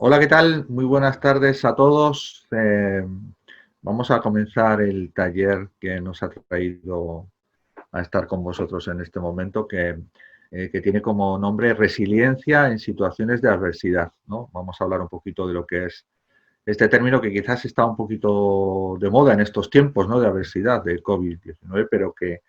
Hola, ¿qué tal? Muy buenas tardes a todos. Vamos a comenzar el taller que nos ha traído a estar con vosotros en este momento, que tiene como nombre Resiliencia en situaciones de adversidad, ¿no? Vamos a hablar un poquito de lo que es este término que quizás está un poquito de moda en estos tiempos, ¿no? De adversidad, de COVID-19, pero que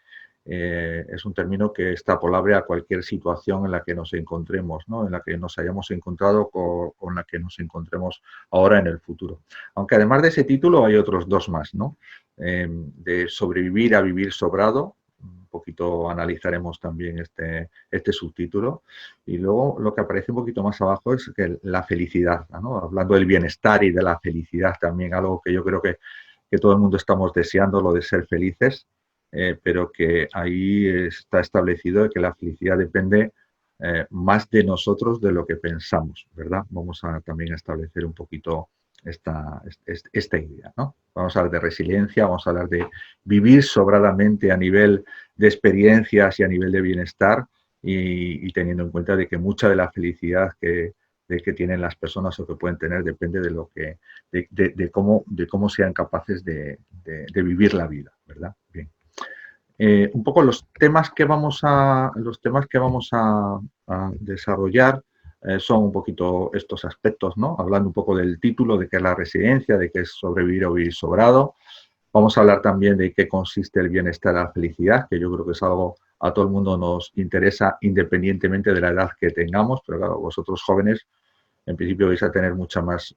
es un término que es extrapolable a cualquier situación en la que nos encontremos, ¿no? En la que nos hayamos encontrado o en la que nos encontremos ahora en el futuro. Aunque además de ese título hay otros dos más, ¿no? De sobrevivir a vivir sobrado, un poquito analizaremos también este subtítulo. Y luego lo que aparece un poquito más abajo es que la felicidad, ¿no? Hablando del bienestar y de la felicidad también, algo que yo creo que todo el mundo estamos deseando, lo de ser felices, pero que ahí está establecido que la felicidad depende más de nosotros de lo que pensamos, ¿verdad? Vamos a también a establecer un poquito esta idea, ¿no? Vamos a hablar de resiliencia, vamos a hablar de vivir sobradamente a nivel de experiencias y a nivel de bienestar y teniendo en cuenta de que mucha de la felicidad que tienen las personas o que pueden tener depende de lo que de cómo sean capaces de vivir la vida, ¿verdad? Bien. Un poco los temas que vamos a desarrollar son un poquito estos aspectos, ¿no? Hablando un poco del título, de qué es la resiliencia, de qué es sobrevivir o vivir sobrado. Vamos a hablar también de qué consiste el bienestar y la felicidad, que yo creo que es algo a todo el mundo nos interesa independientemente de la edad que tengamos, pero claro, vosotros jóvenes en principio vais a tener mucha más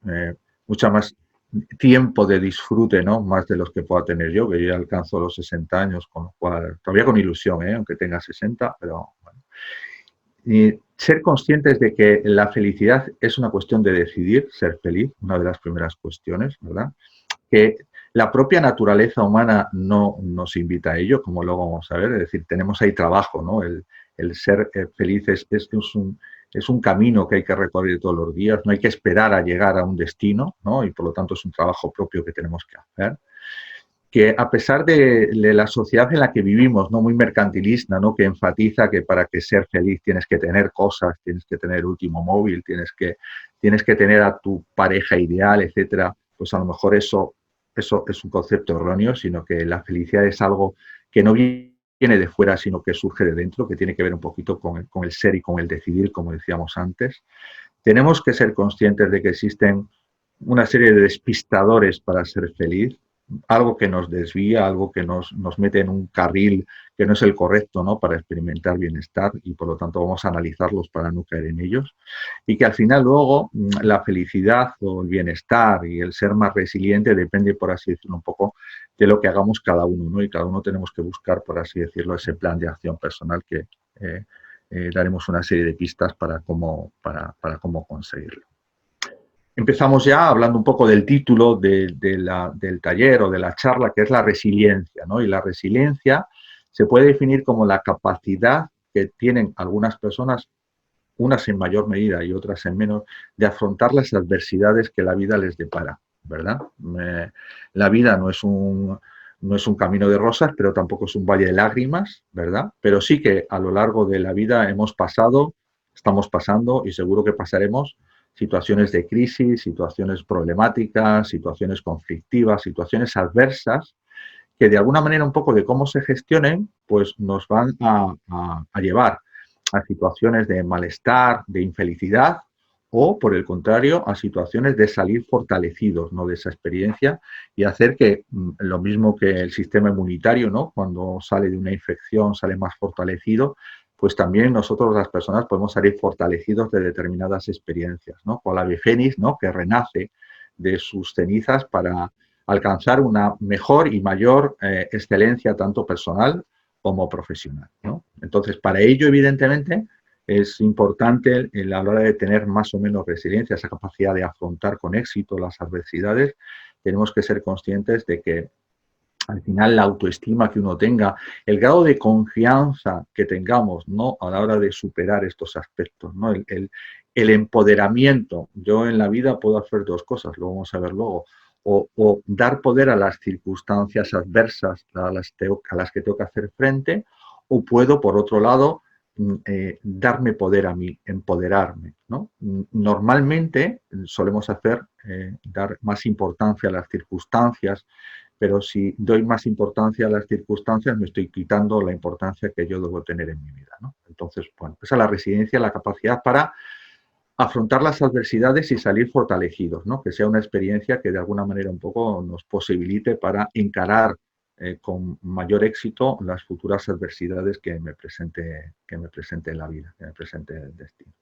tiempo de disfrute, ¿no? Más de los que pueda tener yo, que yo ya alcanzo los 60 años, con lo cual, todavía con ilusión, aunque tenga 60, pero bueno. Y ser conscientes de que la felicidad es una cuestión de decidir ser feliz, una de las primeras cuestiones, ¿verdad? Que la propia naturaleza humana no nos invita a ello, como luego vamos a ver, es decir, tenemos ahí trabajo, ¿no? El ser felices es un camino que hay que recorrer todos los días, no hay que esperar a llegar a un destino, ¿no? Y por lo tanto es un trabajo propio que tenemos que hacer. Que a pesar de la sociedad en la que vivimos, ¿no? Muy mercantilista, ¿no? Que enfatiza que para que ser feliz tienes que tener cosas, tienes que tener el último móvil, tienes que tener a tu pareja ideal, etcétera, pues a lo mejor eso es un concepto erróneo, sino que la felicidad es algo que no viene de fuera, sino que surge de dentro, que tiene que ver un poquito con el ser y con el decidir, como decíamos antes. Tenemos que ser conscientes de que existen una serie de despistadores para ser feliz, algo que nos desvía, algo que nos mete en un carril que no es el correcto, ¿no? Para experimentar bienestar y por lo tanto vamos a analizarlos para no caer en ellos. Y que al final luego la felicidad o el bienestar y el ser más resiliente depende, por así decirlo, un poco de lo que hagamos cada uno, ¿no? Y cada uno tenemos que buscar, por así decirlo, ese plan de acción personal que daremos una serie de pistas para cómo conseguirlo. Empezamos ya hablando un poco del título del taller o de la charla, que es la resiliencia, ¿no? Y la resiliencia se puede definir como la capacidad que tienen algunas personas, unas en mayor medida y otras en menos, de afrontar las adversidades que la vida les depara, ¿verdad? La vida no es un camino de rosas, pero tampoco es un valle de lágrimas, ¿verdad? Pero sí que a lo largo de la vida hemos pasado, estamos pasando y seguro que pasaremos situaciones de crisis, situaciones problemáticas, situaciones conflictivas, situaciones adversas, que de alguna manera un poco de cómo se gestionen, pues nos van a llevar a situaciones de malestar, de infelicidad, o por el contrario, a situaciones de salir fortalecidos, ¿no? De esa experiencia y hacer que lo mismo que el sistema inmunitario, ¿no? Cuando sale de una infección sale más fortalecido, pues también nosotros las personas podemos salir fortalecidos de determinadas experiencias, ¿no? Con la ave fénix, ¿no? Que renace de sus cenizas para alcanzar una mejor y mayor excelencia tanto personal como profesional, ¿no? Entonces, para ello, evidentemente, es importante a la hora de tener más o menos resiliencia, esa capacidad de afrontar con éxito las adversidades, tenemos que ser conscientes de que al final la autoestima que uno tenga, el grado de confianza que tengamos, ¿no? A la hora de superar estos aspectos, ¿no? El empoderamiento. Yo en la vida puedo hacer dos cosas, lo vamos a ver luego. O dar poder a las circunstancias adversas a las que tengo que hacer frente, o puedo, por otro lado, darme poder a mí, empoderarme, ¿no? Normalmente solemos dar más importancia a las circunstancias, pero si doy más importancia a las circunstancias, me estoy quitando la importancia que yo debo tener en mi vida, ¿no? Entonces, bueno, esa es la resiliencia, la capacidad para afrontar las adversidades y salir fortalecidos, ¿no? Que sea una experiencia que de alguna manera un poco nos posibilite para encarar con mayor éxito las futuras adversidades que me presente en la vida, que me presente el destino.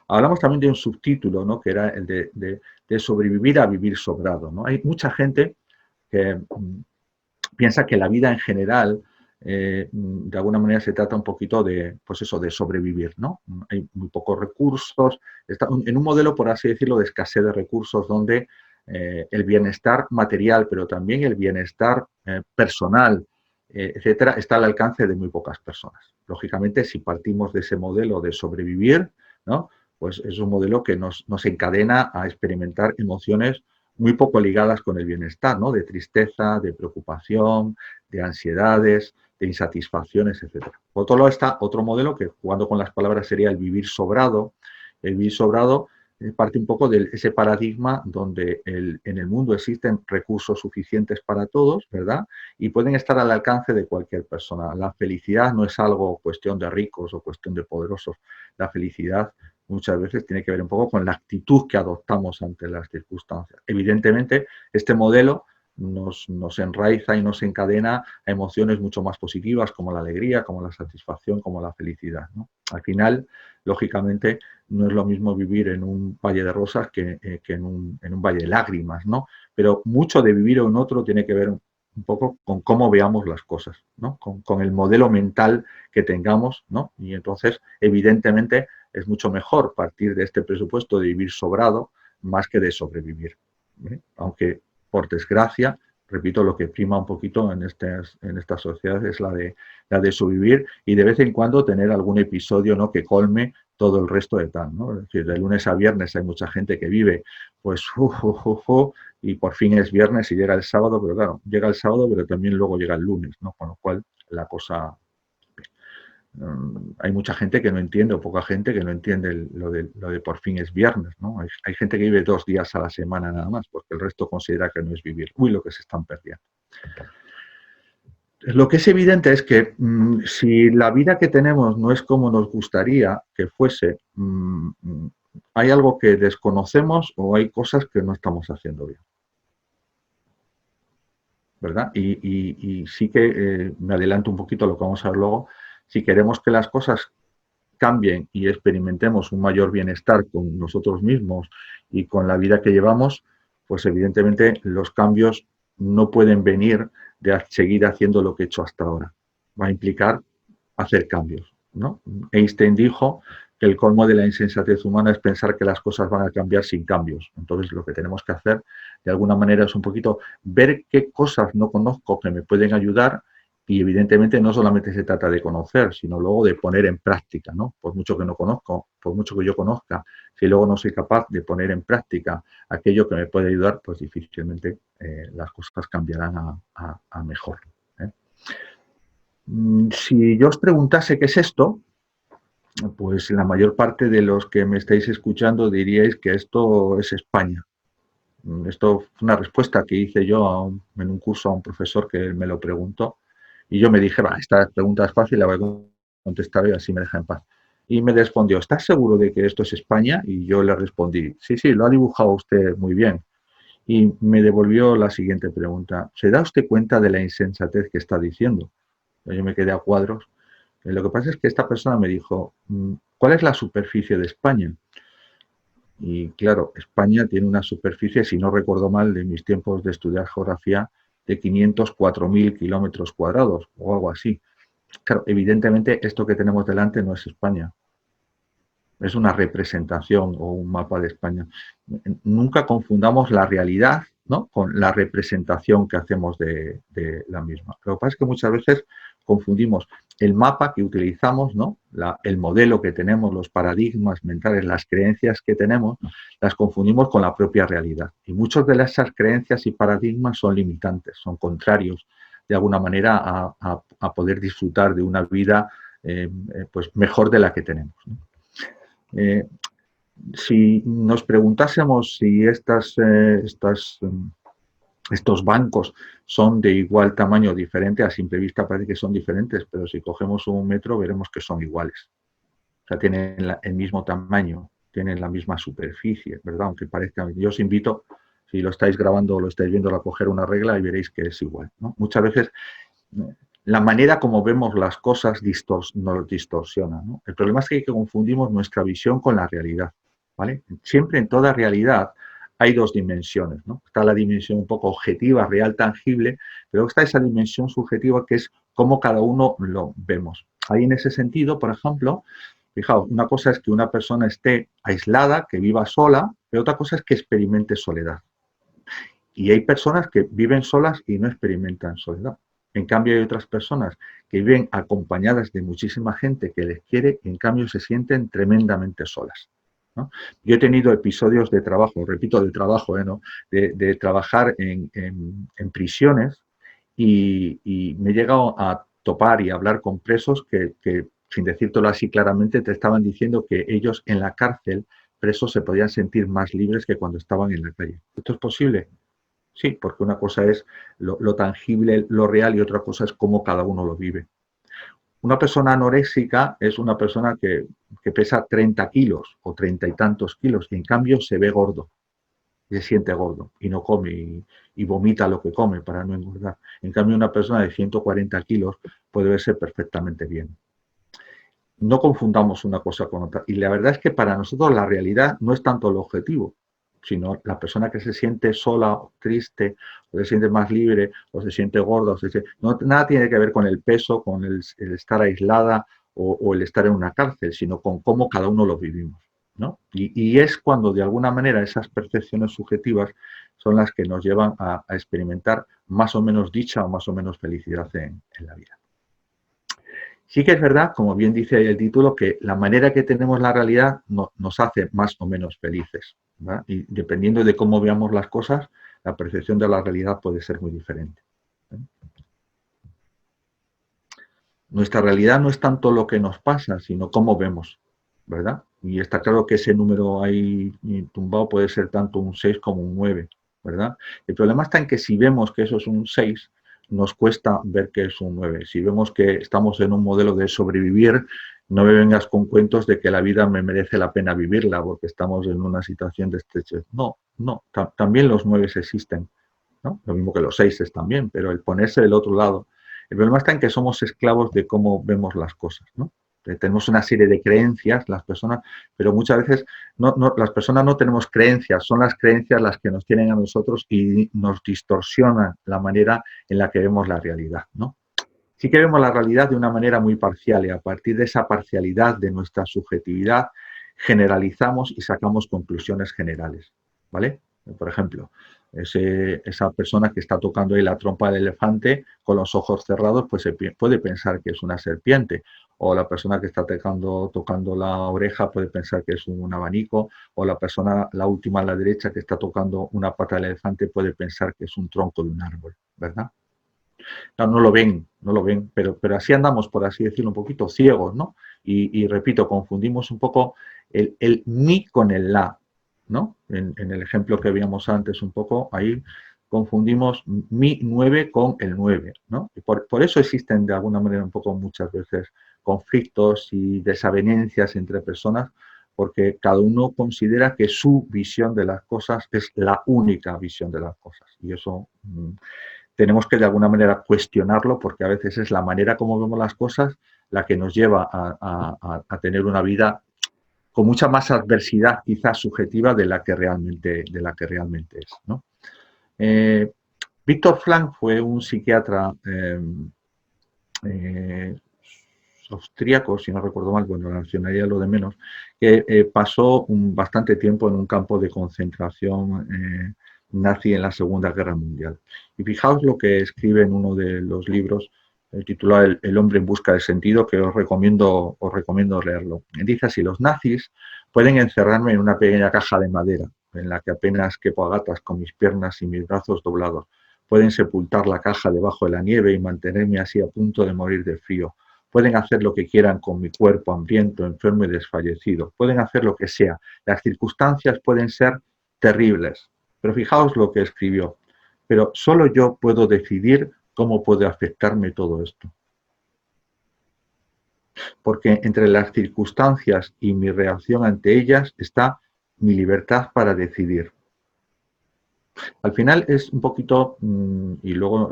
Hablamos también de un subtítulo, ¿no? Que era el de sobrevivir a vivir sobrado, ¿no? Hay mucha gente que piensa que la vida en general, de alguna manera se trata un poquito de, pues eso, de sobrevivir, ¿no? Hay muy pocos recursos, está en un modelo, por así decirlo, de escasez de recursos donde el bienestar material, pero también el bienestar personal, etcétera, está al alcance de muy pocas personas. Lógicamente, si partimos de ese modelo de sobrevivir, ¿no? Pues es un modelo que nos encadena a experimentar emociones muy poco ligadas con el bienestar, ¿no? De tristeza, de preocupación, de ansiedades, de insatisfacciones, etcétera. Por otro lado está otro modelo que, jugando con las palabras, sería el vivir sobrado. El vivir sobrado parte un poco de ese paradigma donde en el mundo existen recursos suficientes para todos, ¿verdad? Y pueden estar al alcance de cualquier persona. La felicidad no es algo cuestión de ricos o cuestión de poderosos. La felicidad muchas veces tiene que ver un poco con la actitud que adoptamos ante las circunstancias. Evidentemente, este modelo nos enraiza y nos encadena a emociones mucho más positivas como la alegría, como la satisfacción, como la felicidad, ¿no? Al final, lógicamente, no es lo mismo vivir en un valle de rosas que en un valle de lágrimas, ¿no? Pero mucho de vivir en otro tiene que ver un poco con cómo veamos las cosas, ¿no? Con el modelo mental que tengamos, ¿no? Y entonces, evidentemente, es mucho mejor partir de este presupuesto de vivir sobrado más que de sobrevivir. Aunque, por desgracia, repito, lo que prima un poquito en esta sociedad es la de sobrevivir y de vez en cuando tener algún episodio, ¿no? Que colme todo el resto de tal, ¿no? Es decir, de lunes a viernes hay mucha gente que vive, pues, y por fin es viernes y llega el sábado, pero claro, llega el sábado, pero también luego llega el lunes, ¿no? Con lo cual la cosa hay mucha gente que no entiende, o poca gente que no entiende lo de por fin es viernes, ¿no? Hay gente que vive 2 días a la semana nada más, porque el resto considera que no es vivir. Uy, lo que se están perdiendo. Lo que es evidente es que si la vida que tenemos no es como nos gustaría que fuese, hay algo que desconocemos o hay cosas que no estamos haciendo bien. ¿Verdad? Y sí que me adelanto un poquito a lo que vamos a ver luego. Si queremos que las cosas cambien y experimentemos un mayor bienestar con nosotros mismos y con la vida que llevamos, pues evidentemente los cambios no pueden venir de seguir haciendo lo que he hecho hasta ahora. Va a implicar hacer cambios, ¿no? Einstein dijo que el colmo de la insensatez humana es pensar que las cosas van a cambiar sin cambios. Entonces lo que tenemos que hacer de alguna manera es un poquito ver qué cosas no conozco que me pueden ayudar y evidentemente no solamente se trata de conocer, sino luego de poner en práctica, ¿no? Por mucho que no conozco, por mucho que yo conozca, si luego no soy capaz de poner en práctica aquello que me puede ayudar, pues difícilmente las cosas cambiarán a mejor. Si yo os preguntase qué es esto, pues la mayor parte de los que me estáis escuchando diríais que esto es España. Esto fue una respuesta que hice yo en un curso a un profesor que me lo preguntó y yo me dije, esta pregunta es fácil, la voy a contestar y así me deja en paz. Y me respondió, ¿estás seguro de que esto es España? Y yo le respondí, sí, sí, lo ha dibujado usted muy bien. Y me devolvió la siguiente pregunta, ¿se da usted cuenta de la insensatez que está diciendo? Yo me quedé a cuadros. Lo que pasa es que esta persona me dijo, ¿cuál es la superficie de España? Y claro, España tiene una superficie, si no recuerdo mal, de mis tiempos de estudiar geografía, de 504.000 kilómetros cuadrados o algo así. Claro, evidentemente esto que tenemos delante no es España. Es una representación o un mapa de España. Nunca confundamos la realidad, ¿no? Con la representación que hacemos de la misma. Lo que pasa es que muchas veces confundimos el mapa que utilizamos, ¿no? El modelo que tenemos, los paradigmas mentales, las creencias que tenemos, las confundimos con la propia realidad. Y muchas de esas creencias y paradigmas son limitantes, son contrarios de alguna manera a poder disfrutar de una vida pues mejor de la que tenemos, ¿no? Si nos preguntásemos si estos bancos son de igual tamaño o diferente, a simple vista parece que son diferentes, pero si cogemos un metro veremos que son iguales. O sea, tienen el mismo tamaño, tienen la misma superficie, ¿verdad? Aunque parezca, yo os invito, si lo estáis grabando o lo estáis viendo, a coger una regla y veréis que es igual, ¿no? Muchas veces la manera como vemos las cosas nos distorsiona, ¿no? El problema es que confundimos nuestra visión con la realidad, ¿vale? Siempre en toda realidad hay dos dimensiones, ¿no? Está la dimensión un poco objetiva, real, tangible, pero está esa dimensión subjetiva que es cómo cada uno lo vemos. Ahí en ese sentido, por ejemplo, fijaos, una cosa es que una persona esté aislada, que viva sola, pero otra cosa es que experimente soledad. Y hay personas que viven solas y no experimentan soledad. En cambio, hay otras personas que viven acompañadas de muchísima gente que les quiere y en cambio se sienten tremendamente solas, ¿no? Yo he tenido episodios de trabajo, repito, de trabajo, ¿no? de trabajar en prisiones y me he llegado a topar y hablar con presos que, sin decírtelo así claramente, te estaban diciendo que ellos en la cárcel, presos, se podían sentir más libres que cuando estaban en la calle. ¿Esto es posible? Sí, porque una cosa es lo tangible, lo real, y otra cosa es cómo cada uno lo vive. Una persona anoréxica es una persona que pesa 30 kilos o 30 y tantos kilos y en cambio se ve gordo, y se siente gordo y no come y vomita lo que come para no engordar. En cambio, una persona de 140 kilos puede verse perfectamente bien. No confundamos una cosa con otra. Y la verdad es que para nosotros la realidad no es tanto el objetivo, sino la persona que se siente sola, o triste, o se siente más libre, o se siente gorda, nada tiene que ver con el peso, con el estar aislada o el estar en una cárcel, sino con cómo cada uno lo vivimos, ¿no? Y es cuando de alguna manera esas percepciones subjetivas son las que nos llevan a experimentar más o menos dicha o más o menos felicidad en la vida. Sí que es verdad, como bien dice el título, que la manera que tenemos la realidad nos hace más o menos felices, ¿verdad? Y dependiendo de cómo veamos las cosas, la percepción de la realidad puede ser muy diferente. Nuestra realidad no es tanto lo que nos pasa, sino cómo vemos, ¿verdad? Y está claro que ese número ahí tumbado puede ser tanto un 6 como un 9, ¿verdad? El problema está en que si vemos que eso es un 6, nos cuesta ver que es un 9. Si vemos que estamos en un modelo de sobrevivir, no me vengas con cuentos de que la vida me merece la pena vivirla porque estamos en una situación de estrechez. No, no, también los 9 existen, ¿no? Lo mismo que los 6 también, pero el ponerse del otro lado. El problema está en que somos esclavos de cómo vemos las cosas, ¿no? Tenemos una serie de creencias, las personas, pero muchas veces las personas no tenemos creencias, son las creencias las que nos tienen a nosotros y nos distorsionan la manera en la que vemos la realidad, ¿no? Sí que vemos la realidad de una manera muy parcial y a partir de esa parcialidad de nuestra subjetividad generalizamos y sacamos conclusiones generales, ¿vale? Por ejemplo, esa persona que está tocando ahí la trompa del elefante con los ojos cerrados, pues se puede pensar que es una serpiente, o la persona que está tocando la oreja puede pensar que es un abanico, o la persona, la última a la derecha, que está tocando una pata del elefante puede pensar que es un tronco de un árbol, ¿verdad? No lo ven, pero así andamos, por así decirlo, un poquito ciegos, ¿no? Y repito, confundimos un poco el mi con el la, ¿no? En el ejemplo que veíamos antes un poco, ahí confundimos mi 9 con el 9, ¿no? Y por eso existen de alguna manera un poco muchas veces conflictos y desavenencias entre personas, porque cada uno considera que su visión de las cosas es la única visión de las cosas. Y eso tenemos que de alguna manera cuestionarlo porque a veces es la manera como vemos las cosas la que nos lleva a tener una vida con mucha más adversidad quizás subjetiva de la que realmente es, ¿no? Víctor Frank fue un psiquiatra austríaco, si no recuerdo mal, bueno, la nacionalidad lo de menos, que pasó bastante tiempo en un campo de concentración nazi en la Segunda Guerra Mundial. Y fijaos lo que escribe en uno de los libros titulado El hombre en busca de sentido, que os recomiendo leerlo. Dice así: los nazis pueden encerrarme en una pequeña caja de madera, en la que apenas quepo a gatas con mis piernas y mis brazos doblados. Pueden sepultar la caja debajo de la nieve y mantenerme así a punto de morir de frío. pueden hacer lo que quieran con mi cuerpo hambriento, enfermo y desfallecido, pueden hacer lo que sea. Las circunstancias pueden ser terribles, pero fijaos lo que escribió. Pero solo yo puedo decidir cómo puede afectarme todo esto. Porque entre las circunstancias y mi reacción ante ellas está mi libertad para decidir. Al final es un poquito, y luego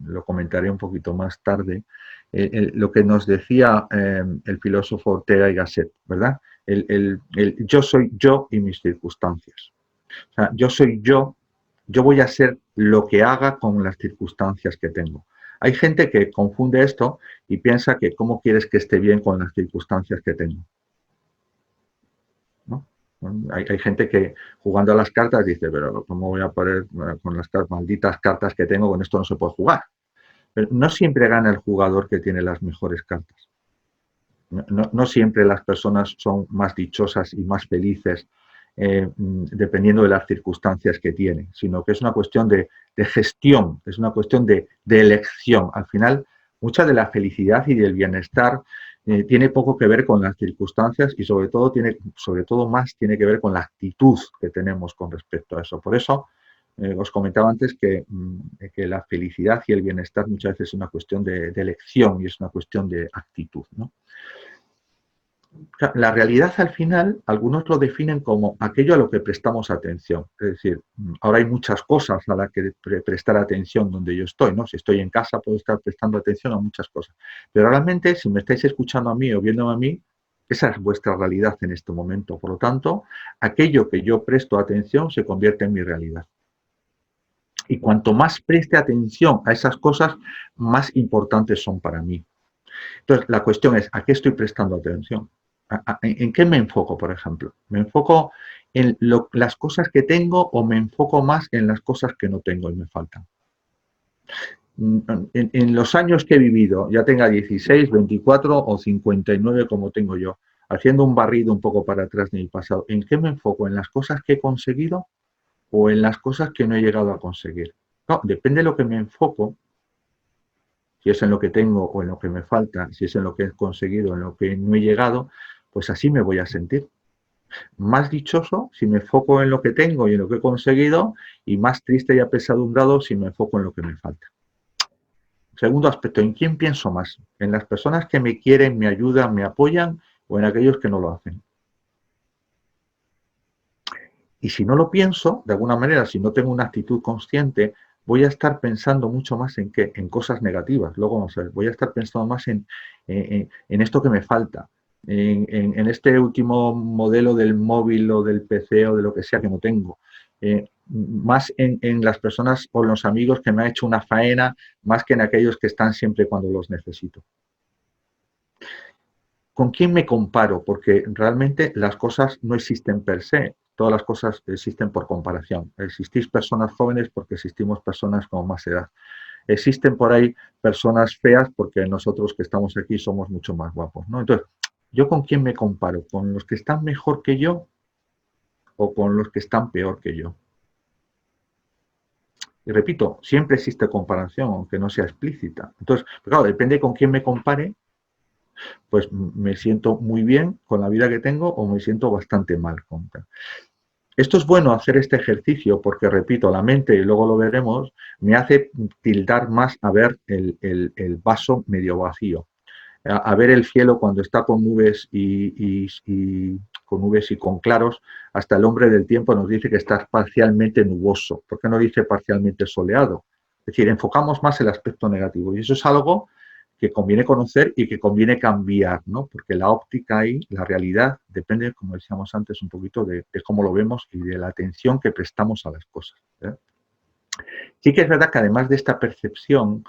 lo comentaré un poquito más tarde, lo que nos decía el filósofo Ortega y Gasset, ¿verdad? El yo soy yo y mis circunstancias. O sea, yo soy yo voy a ser lo que haga con las circunstancias que tengo. Hay gente que confunde esto y piensa que cómo quieres que esté bien con las circunstancias que tengo, ¿no? Hay gente que jugando a las cartas dice, pero ¿cómo voy a poder con las malditas cartas que tengo? Con esto no se puede jugar. Pero no siempre gana el jugador que tiene las mejores cartas. No siempre las personas son más dichosas y más felices dependiendo de las circunstancias que tienen, sino que es una cuestión de gestión, es una cuestión de elección. Al final, mucha de la felicidad y del bienestar tiene poco que ver con las circunstancias y sobre todo más tiene que ver con la actitud que tenemos con respecto a eso. Por eso os comentaba antes que la felicidad y el bienestar muchas veces es una cuestión de elección y es una cuestión de actitud, ¿no? La realidad al final, algunos lo definen como aquello a lo que prestamos atención. Es decir, ahora hay muchas cosas a las que prestar atención donde yo estoy, ¿no? Si estoy en casa puedo estar prestando atención a muchas cosas. Pero realmente, si me estáis escuchando a mí o viéndome a mí, esa es vuestra realidad en este momento. Por lo tanto, aquello que yo presto atención se convierte en mi realidad. Y cuanto más preste atención a esas cosas, más importantes son para mí. Entonces, la cuestión es, ¿a qué estoy prestando atención? ¿En qué me enfoco, por ejemplo? ¿Me enfoco en las cosas que tengo o me enfoco más en las cosas que no tengo y me faltan? En los años que he vivido, ya tenga 16, 24 o 59 como tengo yo, haciendo un barrido un poco para atrás de mi pasado, ¿en qué me enfoco? ¿En las cosas que he conseguido o en las cosas que no he llegado a conseguir? No, depende de lo que me enfoco, si es en lo que tengo o en lo que me falta, si es en lo que he conseguido, en lo que no he llegado, pues así me voy a sentir. Más dichoso si me enfoco en lo que tengo y en lo que he conseguido y más triste y apesadumbrado si me enfoco en lo que me falta. Segundo aspecto, ¿en quién pienso más? ¿En las personas que me quieren, me ayudan, me apoyan o en aquellos que no lo hacen? Y si no lo pienso, de alguna manera, si no tengo una actitud consciente, voy a estar pensando mucho más en qué, en cosas negativas. Luego vamos a ver, voy a estar pensando más en esto que me falta, en este último modelo del móvil o del PC o de lo que sea que no tengo. Más en las personas o los amigos que me han hecho una faena, más que en aquellos que están siempre cuando los necesito. ¿Con quién me comparo? Porque realmente las cosas no existen per se, todas las cosas existen por comparación. Existís personas jóvenes porque existimos personas con más edad. Existen por ahí personas feas porque nosotros que estamos aquí somos mucho más guapos, ¿no? Entonces, ¿yo con quién me comparo? ¿Con los que están mejor que yo o con los que están peor que yo? Y repito, siempre existe comparación, aunque no sea explícita. Entonces, claro, depende con quién me compare, pues me siento muy bien con la vida que tengo o me siento bastante mal con. Esto es bueno hacer este ejercicio porque, repito, la mente, y luego lo veremos, me hace tildar más a ver el vaso medio vacío, a ver el cielo cuando está con nubes con nubes y con claros. Hasta el hombre del tiempo nos dice que está parcialmente nuboso. ¿Por qué no dice parcialmente soleado? Es decir, enfocamos más el aspecto negativo y eso es algo que conviene conocer y que conviene cambiar, ¿no? Porque la óptica y la realidad depende, como decíamos antes, un poquito de cómo lo vemos y de la atención que prestamos a las cosas, ¿eh? Sí que es verdad que además de esta percepción,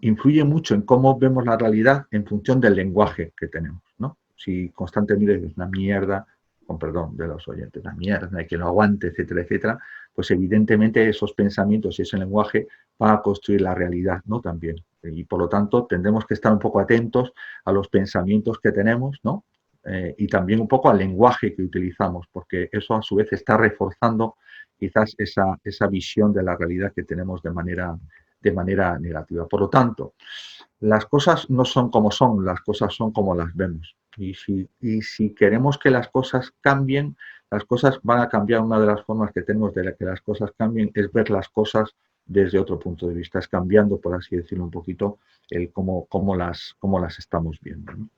influye mucho en cómo vemos la realidad en función del lenguaje que tenemos, ¿no? Si constantemente es una mierda, con perdón de los oyentes, una mierda, que lo aguante, etcétera, etcétera, pues evidentemente esos pensamientos y ese lenguaje van a construir la realidad, ¿no? También. Y por lo tanto tendremos que estar un poco atentos a los pensamientos que tenemos, ¿no? Y también un poco al lenguaje que utilizamos, porque eso a su vez está reforzando quizás esa visión de la realidad que tenemos de manera negativa. Por lo tanto, las cosas no son como son, las cosas son como las vemos. Y si queremos que las cosas cambien, las cosas van a cambiar. Una de las formas que tenemos de que las cosas cambien es ver las cosas desde otro punto de vista, es cambiando, por así decirlo, un poquito el cómo las estamos viendo, ¿no?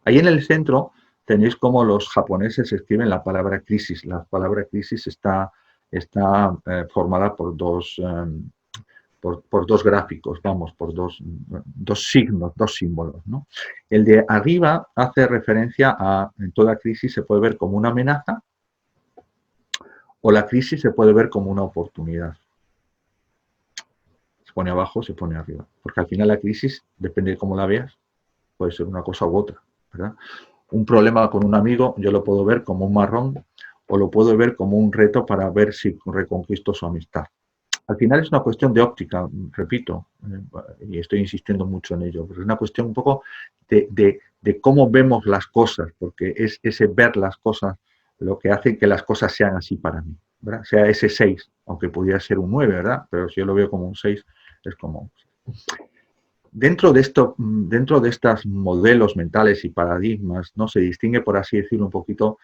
Ahí en el centro tenéis cómo los japoneses escriben la palabra crisis. La palabra crisis está formada por dos gráficos, vamos, por dos signos, dos símbolos, ¿no? El de arriba hace referencia a, en toda crisis se puede ver como una amenaza o la crisis se puede ver como una oportunidad. Se pone abajo, se pone arriba. Porque al final la crisis, depende de cómo la veas, puede ser una cosa u otra, ¿verdad? Un problema con un amigo yo lo puedo ver como un marrón o lo puedo ver como un reto para ver si reconquisto su amistad. Al final es una cuestión de óptica, repito, y estoy insistiendo mucho en ello, pero es una cuestión un poco de cómo vemos las cosas, porque es ese ver las cosas lo que hace que las cosas sean así para mí, ¿verdad? Sea ese 6, aunque pudiera ser un 9, ¿verdad? Pero si yo lo veo como un 6, es como... Dentro de estos modelos mentales y paradigmas, ¿no? Se distingue, por así decirlo, un poquito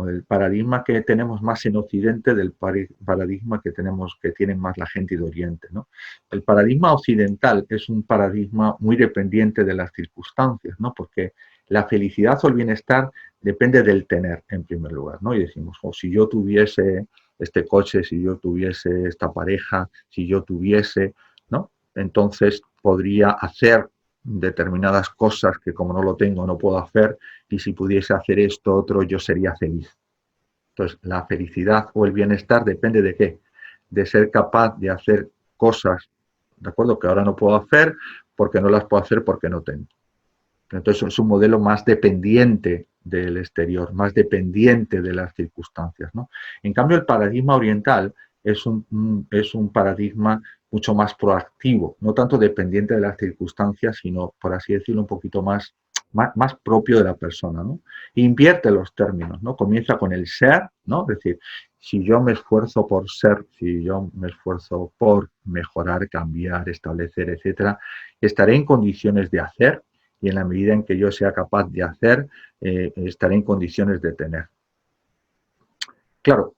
el paradigma que tenemos más en Occidente del paradigma que tienen más la gente de Oriente, ¿no? El paradigma occidental es un paradigma muy dependiente de las circunstancias, ¿no? Porque la felicidad o el bienestar depende del tener, en primer lugar, ¿no? Y decimos, oh, si yo tuviese este coche, si yo tuviese esta pareja, si yo tuviese, ¿no? Entonces podría hacer determinadas cosas que como no lo tengo no puedo hacer, y si pudiese hacer esto otro yo sería feliz. Entonces la felicidad o el bienestar depende de qué, de ser capaz de hacer cosas, de acuerdo, que ahora no puedo hacer porque no las puedo hacer porque no tengo. Entonces es un modelo más dependiente del exterior, más dependiente de las circunstancias, ¿no? En cambio, el paradigma oriental es un paradigma mucho más proactivo, no tanto dependiente de las circunstancias, sino, por así decirlo, un poquito más propio de la persona, ¿no? Invierte los términos, ¿no? Comienza con el ser, ¿no? Es decir, si yo me esfuerzo por ser, si yo me esfuerzo por mejorar, cambiar, establecer, etcétera, estaré en condiciones de hacer, y en la medida en que yo sea capaz de hacer, estaré en condiciones de tener. Claro,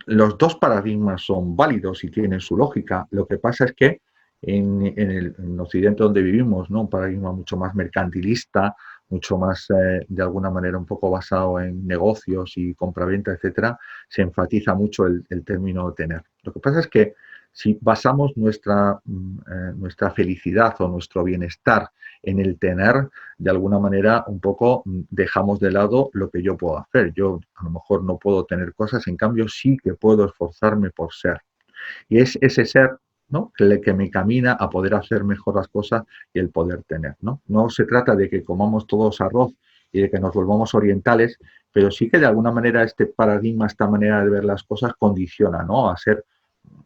los dos paradigmas son válidos y tienen su lógica. Lo que pasa es que en Occidente donde vivimos, ¿no? Un paradigma mucho más mercantilista, mucho más, de alguna manera, un poco basado en negocios y compraventa, etcétera, se enfatiza mucho el término tener. Lo que pasa es que si basamos nuestra felicidad o nuestro bienestar en el tener, de alguna manera un poco dejamos de lado lo que yo puedo hacer. Yo a lo mejor no puedo tener cosas, en cambio sí que puedo esforzarme por ser. Y es ese ser, ¿no? que me camina a poder hacer mejor las cosas y el poder tener, ¿no? No se trata de que comamos todos arroz y de que nos volvamos orientales, pero sí que de alguna manera este paradigma, esta manera de ver las cosas condiciona, ¿no? A ser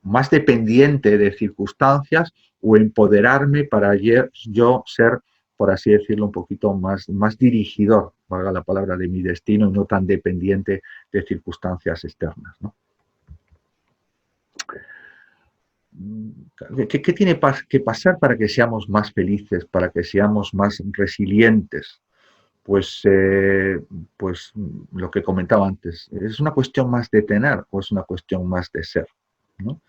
más dependiente de circunstancias o empoderarme para yo ser, por así decirlo, un poquito más dirigidor, valga la palabra, de mi destino y no tan dependiente de circunstancias externas, ¿no? ¿Qué tiene que pasar para que seamos más felices, para que seamos más resilientes? Pues lo que comentaba antes, ¿es una cuestión más de tener o es una cuestión más de ser, ¿no?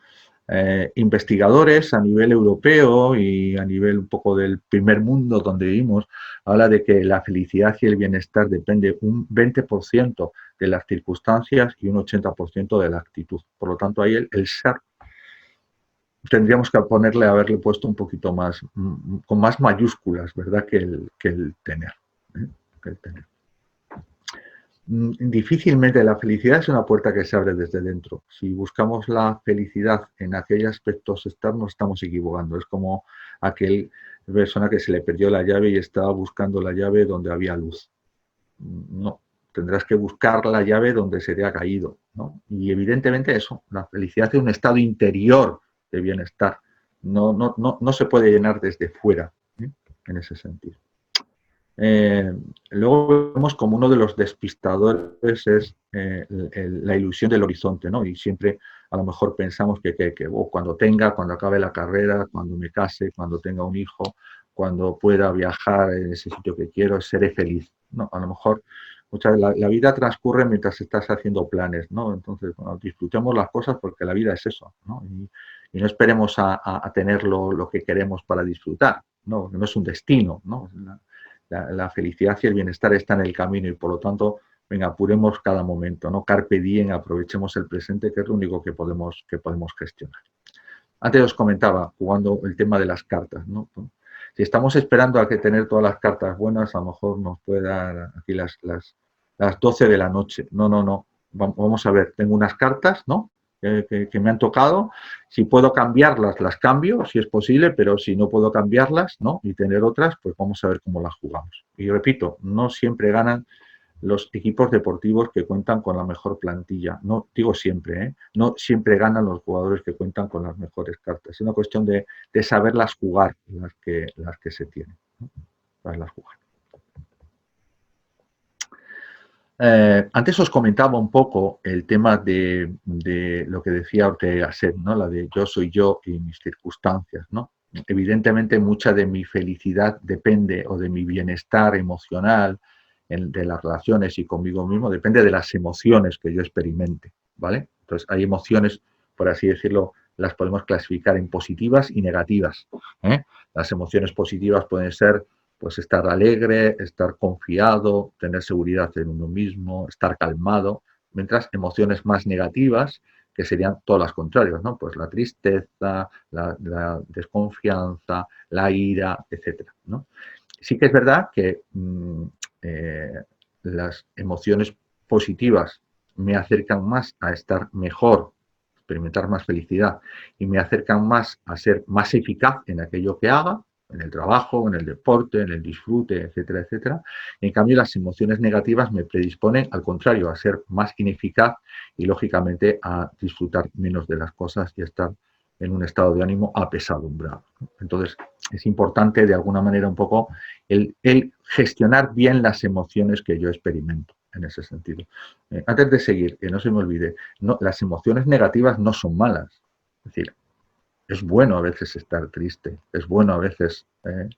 Investigadores a nivel europeo y a nivel un poco del primer mundo donde vivimos, habla de que la felicidad y el bienestar depende un 20% de las circunstancias y un 80% de la actitud. Por lo tanto, ahí el ser tendríamos que haberle puesto un poquito más, con más mayúsculas, ¿verdad? Que el tener. ¿eh? Que el tener. Difícilmente la felicidad es una puerta que se abre desde dentro. Si buscamos la felicidad en aquellos aspectos externos, estamos equivocando. Es como aquel persona que se le perdió la llave y estaba buscando la llave donde había luz. No, tendrás que buscar la llave donde se te ha caído, ¿no? Y evidentemente eso, la felicidad es un estado interior de bienestar. No se puede llenar desde fuera, ¿eh? En ese sentido. Eh, Luego vemos como uno de los despistadores es la ilusión del horizonte, ¿no? Y siempre a lo mejor pensamos que cuando acabe la carrera, cuando me case, cuando tenga un hijo, cuando pueda viajar en ese sitio que quiero, seré feliz. No, a lo mejor la vida transcurre mientras estás haciendo planes, ¿no? Entonces, bueno, disfrutemos las cosas porque la vida es eso, ¿no? Y no esperemos a tener lo que queremos para disfrutar, ¿no? No es un destino, ¿no? La felicidad y el bienestar están en el camino y por lo tanto, venga, apuremos cada momento, ¿no? Carpe diem, aprovechemos el presente, que es lo único que podemos gestionar. Antes os comentaba, jugando el tema de las cartas, ¿no? Si estamos esperando a que tener todas las cartas buenas, a lo mejor nos puede dar aquí las 12 de la noche. No, no, no. Vamos a ver, tengo unas cartas, ¿no? Que me han tocado. Si puedo cambiarlas, las cambio, si es posible, pero si no puedo cambiarlas, ¿no? Y tener otras, pues vamos a ver cómo las jugamos. Y repito, no siempre ganan los equipos deportivos que cuentan con la mejor plantilla. No digo siempre, ¿eh? No siempre ganan los jugadores que cuentan con las mejores cartas. Es una cuestión de saberlas jugar, las que se tienen, ¿no? Saberlas jugar. Antes os comentaba un poco el tema de lo que decía Ortega Gasset, ¿no? La de yo soy yo y mis circunstancias, ¿no? Evidentemente mucha de mi felicidad depende, o de mi bienestar emocional, de las relaciones y conmigo mismo, depende de las emociones que yo experimente, ¿vale? Entonces hay emociones, por así decirlo, las podemos clasificar en positivas y negativas, ¿eh? Las emociones positivas pueden ser pues estar alegre, estar confiado, tener seguridad en uno mismo, estar calmado, mientras emociones más negativas, que serían todas las contrarias, ¿no? Pues la tristeza, la desconfianza, la ira, etcétera, ¿no? Sí que es verdad que las emociones positivas me acercan más a estar mejor, experimentar más felicidad y me acercan más a ser más eficaz en aquello que haga, en el trabajo, en el deporte, en el disfrute, etcétera, etcétera. En cambio, las emociones negativas me predisponen, al contrario, a ser más ineficaz y, lógicamente, a disfrutar menos de las cosas y a estar en un estado de ánimo apesadumbrado. Entonces, es importante, de alguna manera, un poco el gestionar bien las emociones que yo experimento en ese sentido. Antes de seguir, que no se me olvide, no, las emociones negativas no son malas. Es decir, es bueno a veces estar triste, es bueno a veces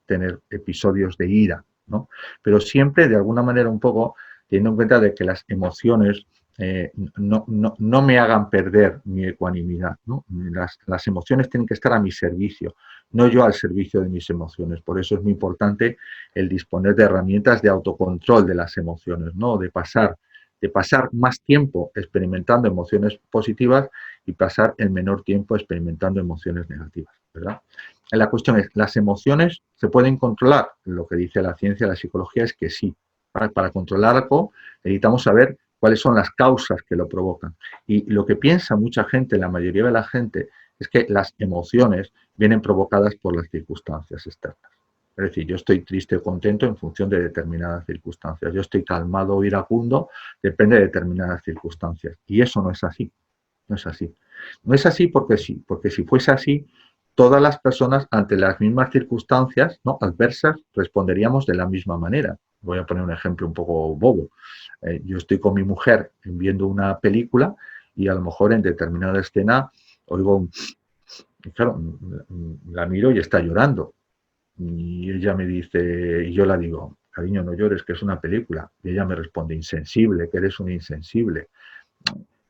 tener episodios de ira, ¿no? Pero siempre, de alguna manera, un poco, teniendo en cuenta de que las emociones no me hagan perder mi ecuanimidad, ¿no? Las emociones tienen que estar a mi servicio, no yo al servicio de mis emociones. Por eso es muy importante el disponer de herramientas de autocontrol de las emociones, ¿no? De pasar más tiempo experimentando emociones positivas y pasar el menor tiempo experimentando emociones negativas, ¿verdad? La cuestión es, ¿las emociones se pueden controlar? Lo que dice la ciencia, la psicología, es que sí. Para controlar algo necesitamos saber cuáles son las causas que lo provocan. Y lo que piensa mucha gente, la mayoría de la gente, es que las emociones vienen provocadas por las circunstancias externas. Es decir, yo estoy triste o contento en función de determinadas circunstancias. Yo estoy calmado o iracundo, depende de determinadas circunstancias. Y eso no es así. No es así. No es así porque sí, porque si fuese así, todas las personas ante las mismas circunstancias, ¿no?, adversas, responderíamos de la misma manera. Voy a poner un ejemplo un poco bobo. Yo estoy con mi mujer viendo una película y a lo mejor en determinada escena oigo un... Y claro, la miro y está llorando. Y ella me dice, y yo la digo, cariño, no llores, que es una película. Y ella me responde, insensible, que eres un insensible.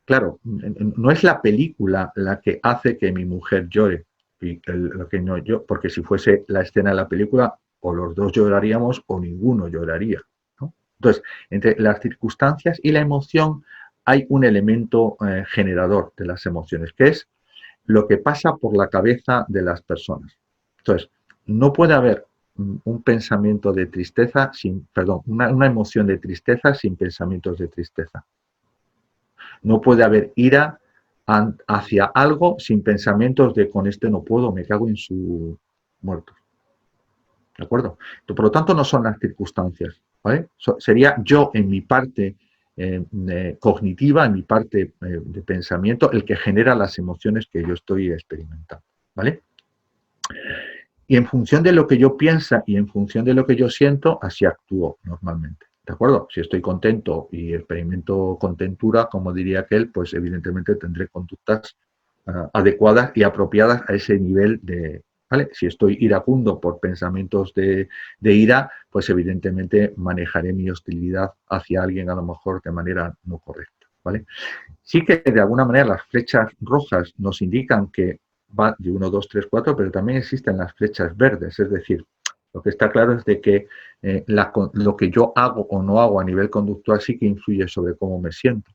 Claro, no es la película la que hace que mi mujer llore, y lo que no yo, porque si fuese la escena de la película, o los dos lloraríamos o ninguno lloraría, ¿no? Entonces, entre las circunstancias y la emoción hay un elemento generador de las emociones, que es lo que pasa por la cabeza de las personas. Entonces, no puede haber un pensamiento de tristeza sin, perdón, una emoción de tristeza sin pensamientos de tristeza. No puede haber ira hacia algo sin pensamientos de con este no puedo, me cago en su muerto. ¿De acuerdo? Por lo tanto, no son las circunstancias, ¿vale? Sería yo en mi parte cognitiva, en mi parte de pensamiento, el que genera las emociones que yo estoy experimentando, ¿vale? Y en función de lo que yo pienso y en función de lo que yo siento, así actúo normalmente. ¿De acuerdo? Si estoy contento y experimento contentura, como diría aquel, pues evidentemente tendré conductas adecuadas y apropiadas a ese nivel de ¿vale? Si estoy iracundo por pensamientos de ira, pues evidentemente manejaré mi hostilidad hacia alguien a lo mejor de manera no correcta, ¿vale? Sí que de alguna manera las flechas rojas nos indican que va de 1, 2, 3, 4, pero también existen las flechas verdes, es decir, lo que está claro es de que lo que yo hago o no hago a nivel conductual sí que influye sobre cómo me siento.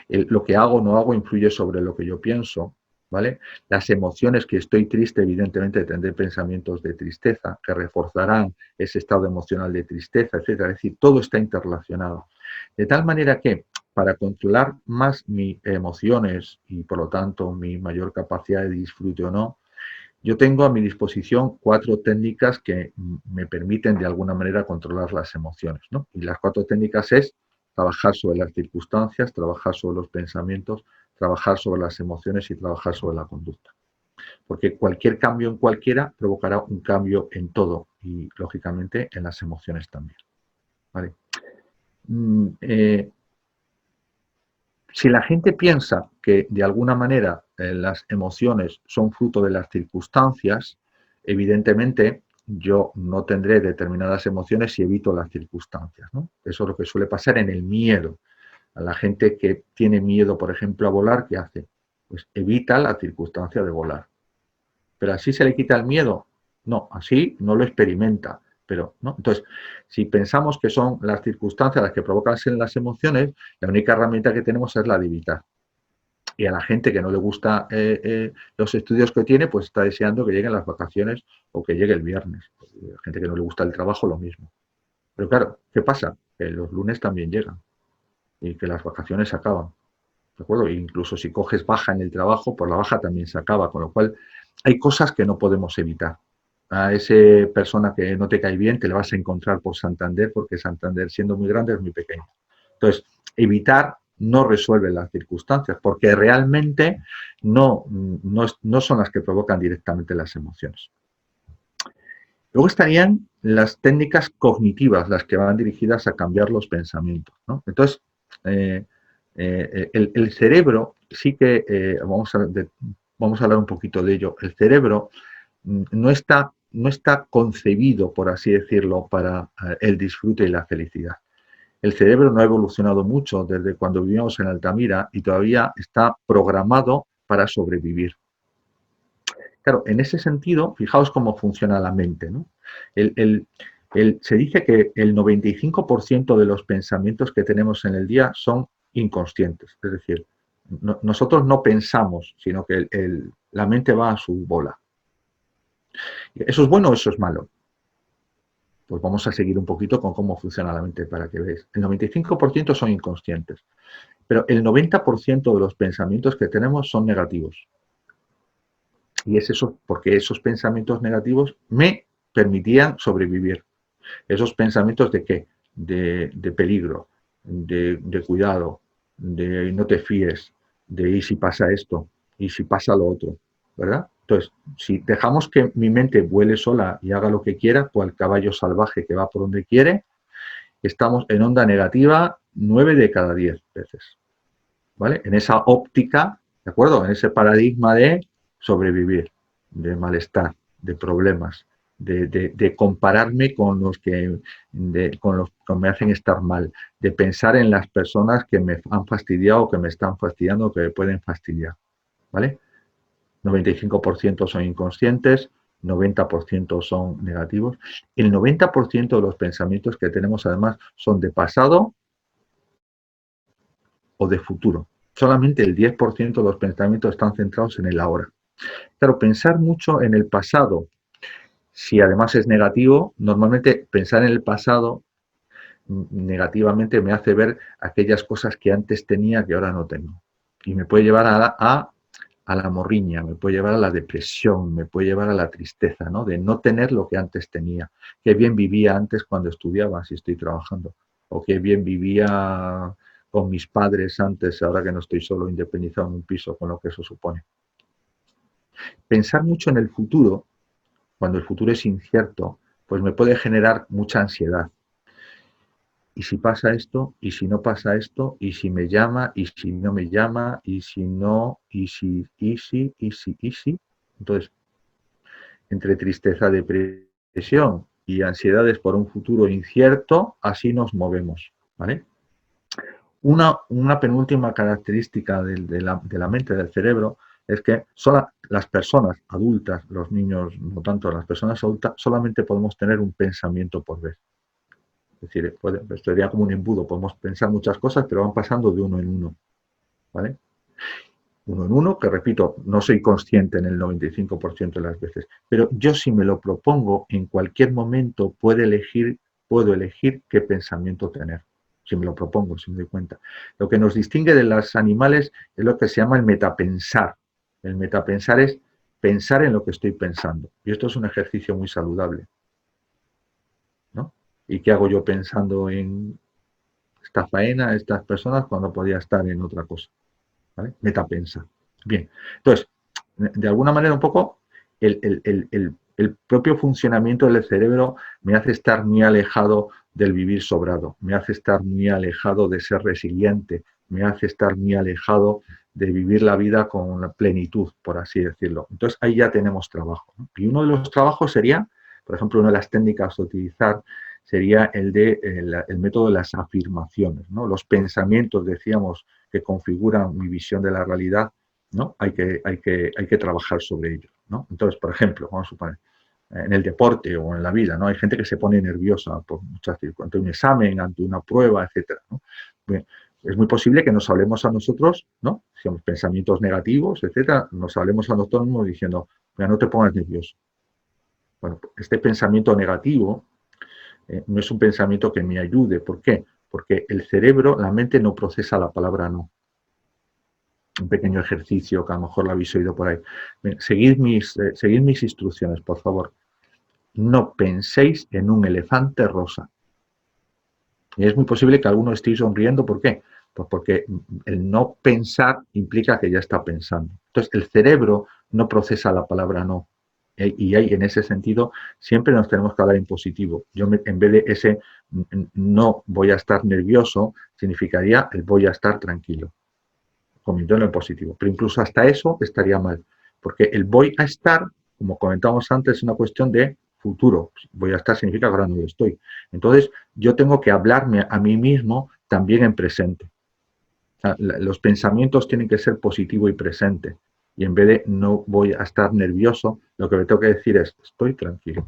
Lo que hago o no hago influye sobre lo que yo pienso, ¿vale? Las emociones, que estoy triste, evidentemente tendré pensamientos de tristeza que reforzarán ese estado emocional de tristeza, etcétera. Es decir, todo está interrelacionado. De tal manera que para controlar más mis emociones y por lo tanto mi mayor capacidad de disfrute o no, yo tengo a mi disposición 4 técnicas que me permiten de alguna manera controlar las emociones, ¿no? Y las 4 técnicas es trabajar sobre las circunstancias, trabajar sobre los pensamientos, trabajar sobre las emociones y trabajar sobre la conducta. Porque cualquier cambio en cualquiera provocará un cambio en todo y, lógicamente, en las emociones también. ¿Vale? Si la gente piensa que de alguna manera las emociones son fruto de las circunstancias, evidentemente yo no tendré determinadas emociones si evito las circunstancias, ¿no? Eso es lo que suele pasar en el miedo. A la gente que tiene miedo, por ejemplo, a volar, ¿qué hace? Pues evita la circunstancia de volar. Pero así se le quita el miedo. No, así no lo experimenta. Pero, ¿no? Entonces, si pensamos que son las circunstancias las que provocan las emociones, la única herramienta que tenemos es la de evitar. Y a la gente que no le gusta los estudios que tiene, pues está deseando que lleguen las vacaciones o que llegue el viernes. A la gente que no le gusta el trabajo, lo mismo. Pero claro, ¿qué pasa? Que los lunes también llegan y que las vacaciones se acaban. ¿De acuerdo? E incluso si coges baja en el trabajo, por la baja también se acaba. Con lo cual, hay cosas que no podemos evitar. A esa persona que no te cae bien, te la vas a encontrar por Santander, porque Santander, siendo muy grande, es muy pequeño. Entonces, evitar no resuelve las circunstancias, porque realmente no son las que provocan directamente las emociones. Luego estarían las técnicas cognitivas, las que van dirigidas a cambiar los pensamientos, ¿no? Entonces, el cerebro sí que, vamos a hablar un poquito de ello, el cerebro no está concebido, por así decirlo, para el disfrute y la felicidad. El cerebro no ha evolucionado mucho desde cuando vivimos en Altamira y todavía está programado para sobrevivir. Claro, en ese sentido, fijaos cómo funciona la mente, ¿no? Se dice que el 95% de los pensamientos que tenemos en el día son inconscientes, es decir, nosotros no pensamos, sino que la mente va a su bola. ¿Eso es bueno o eso es malo? Pues vamos a seguir un poquito con cómo funciona la mente para que veáis. El 95% son inconscientes, pero el 90% de los pensamientos que tenemos son negativos. Y es eso, porque esos pensamientos negativos me permitían sobrevivir. Esos pensamientos de qué? De peligro, de cuidado, de no te fíes, de y si pasa esto, y si pasa lo otro, ¿verdad? Entonces, si dejamos que mi mente vuele sola y haga lo que quiera, cual caballo salvaje que va por donde quiere, estamos en onda negativa 9 de cada 10 veces, ¿vale? En esa óptica, ¿de acuerdo? En ese paradigma de sobrevivir, de malestar, de problemas, de compararme con los que me hacen estar mal, de pensar en las personas que me han fastidiado, que me están fastidiando, que me pueden fastidiar, ¿vale? 95% son inconscientes, 90% son negativos. El 90% de los pensamientos que tenemos además son de pasado o de futuro. Solamente el 10% de los pensamientos están centrados en el ahora. Claro, pensar mucho en el pasado, si además es negativo, normalmente pensar en el pasado negativamente me hace ver aquellas cosas que antes tenía que ahora no tengo. Y me puede llevar a la morriña, me puede llevar a la depresión, me puede llevar a la tristeza, ¿no? De no tener lo que antes tenía. Qué bien vivía antes cuando estudiaba, si estoy trabajando. O qué bien vivía con mis padres antes, ahora que no estoy solo independizado en un piso, con lo que eso supone. Pensar mucho en el futuro, cuando el futuro es incierto, pues me puede generar mucha ansiedad. ¿Y si pasa esto? ¿Y si no pasa esto? ¿Y si me llama? ¿Y si no me llama? ¿Y si no? ¿Y si? ¿Y si? ¿Y si? ¿Y si? Entonces, entre tristeza, depresión y ansiedades por un futuro incierto, así nos movemos, ¿vale? Una penúltima característica de la mente, del cerebro, es que solo las personas adultas, los niños no tanto, las personas adultas, solamente podemos tener un pensamiento por vez. Es decir, sería como un embudo, podemos pensar muchas cosas, pero van pasando de uno en uno, ¿vale? Uno en uno, que repito, no soy consciente en el 95% de las veces, pero yo si me lo propongo, en cualquier momento puedo elegir qué pensamiento tener, si me lo propongo, si me doy cuenta. Lo que nos distingue de los animales es lo que se llama el metapensar. El metapensar es pensar en lo que estoy pensando, y esto es un ejercicio muy saludable, ¿no? ¿Y qué hago yo pensando en esta faena, estas personas, cuando podía estar en otra cosa? ¿Vale? Metapensar. Bien, entonces, de alguna manera un poco el propio funcionamiento del cerebro me hace estar muy alejado del vivir sobrado, me hace estar muy alejado de ser resiliente, me hace estar muy alejado de vivir la vida con la plenitud, por así decirlo. Entonces ahí ya tenemos trabajo, ¿no? Y uno de los trabajos sería, por ejemplo, una de las técnicas a utilizar sería el método de las afirmaciones, ¿no? Los pensamientos, decíamos, que configuran mi visión de la realidad, ¿no? Hay que trabajar sobre ellos, ¿no? Entonces, por ejemplo, vamos a suponer, en el deporte o en la vida, ¿no? Hay gente que se pone nerviosa por muchas circunstancias, ante un examen, ante una prueba, etcétera, ¿no? Bien, es muy posible que nos hablemos a nosotros, ¿no? Si tenemos pensamientos negativos, etcétera, nos hablemos a nosotros mismos diciendo, mira, no te pongas nervioso. Bueno, este pensamiento negativo no es un pensamiento que me ayude. ¿Por qué? Porque el cerebro, la mente no procesa la palabra no. Un pequeño ejercicio que a lo mejor lo habéis oído por ahí. Seguid mis instrucciones, por favor. No penséis en un elefante rosa. Y es muy posible que alguno estéis sonriendo. ¿Por qué? Pues porque el no pensar implica que ya está pensando. Entonces, el cerebro no procesa la palabra no. Y ahí, en ese sentido, siempre nos tenemos que hablar en positivo. Yo, en vez de ese no voy a estar nervioso, significaría el voy a estar tranquilo, convirtiéndolo en positivo. Pero incluso hasta eso estaría mal, porque el voy a estar, como comentábamos antes, es una cuestión de futuro. Voy a estar significa que ahora no lo estoy. Entonces, yo tengo que hablarme a mí mismo también en presente. O sea, los pensamientos tienen que ser positivo y presente. Y en vez de no voy a estar nervioso, lo que me tengo que decir es estoy tranquilo,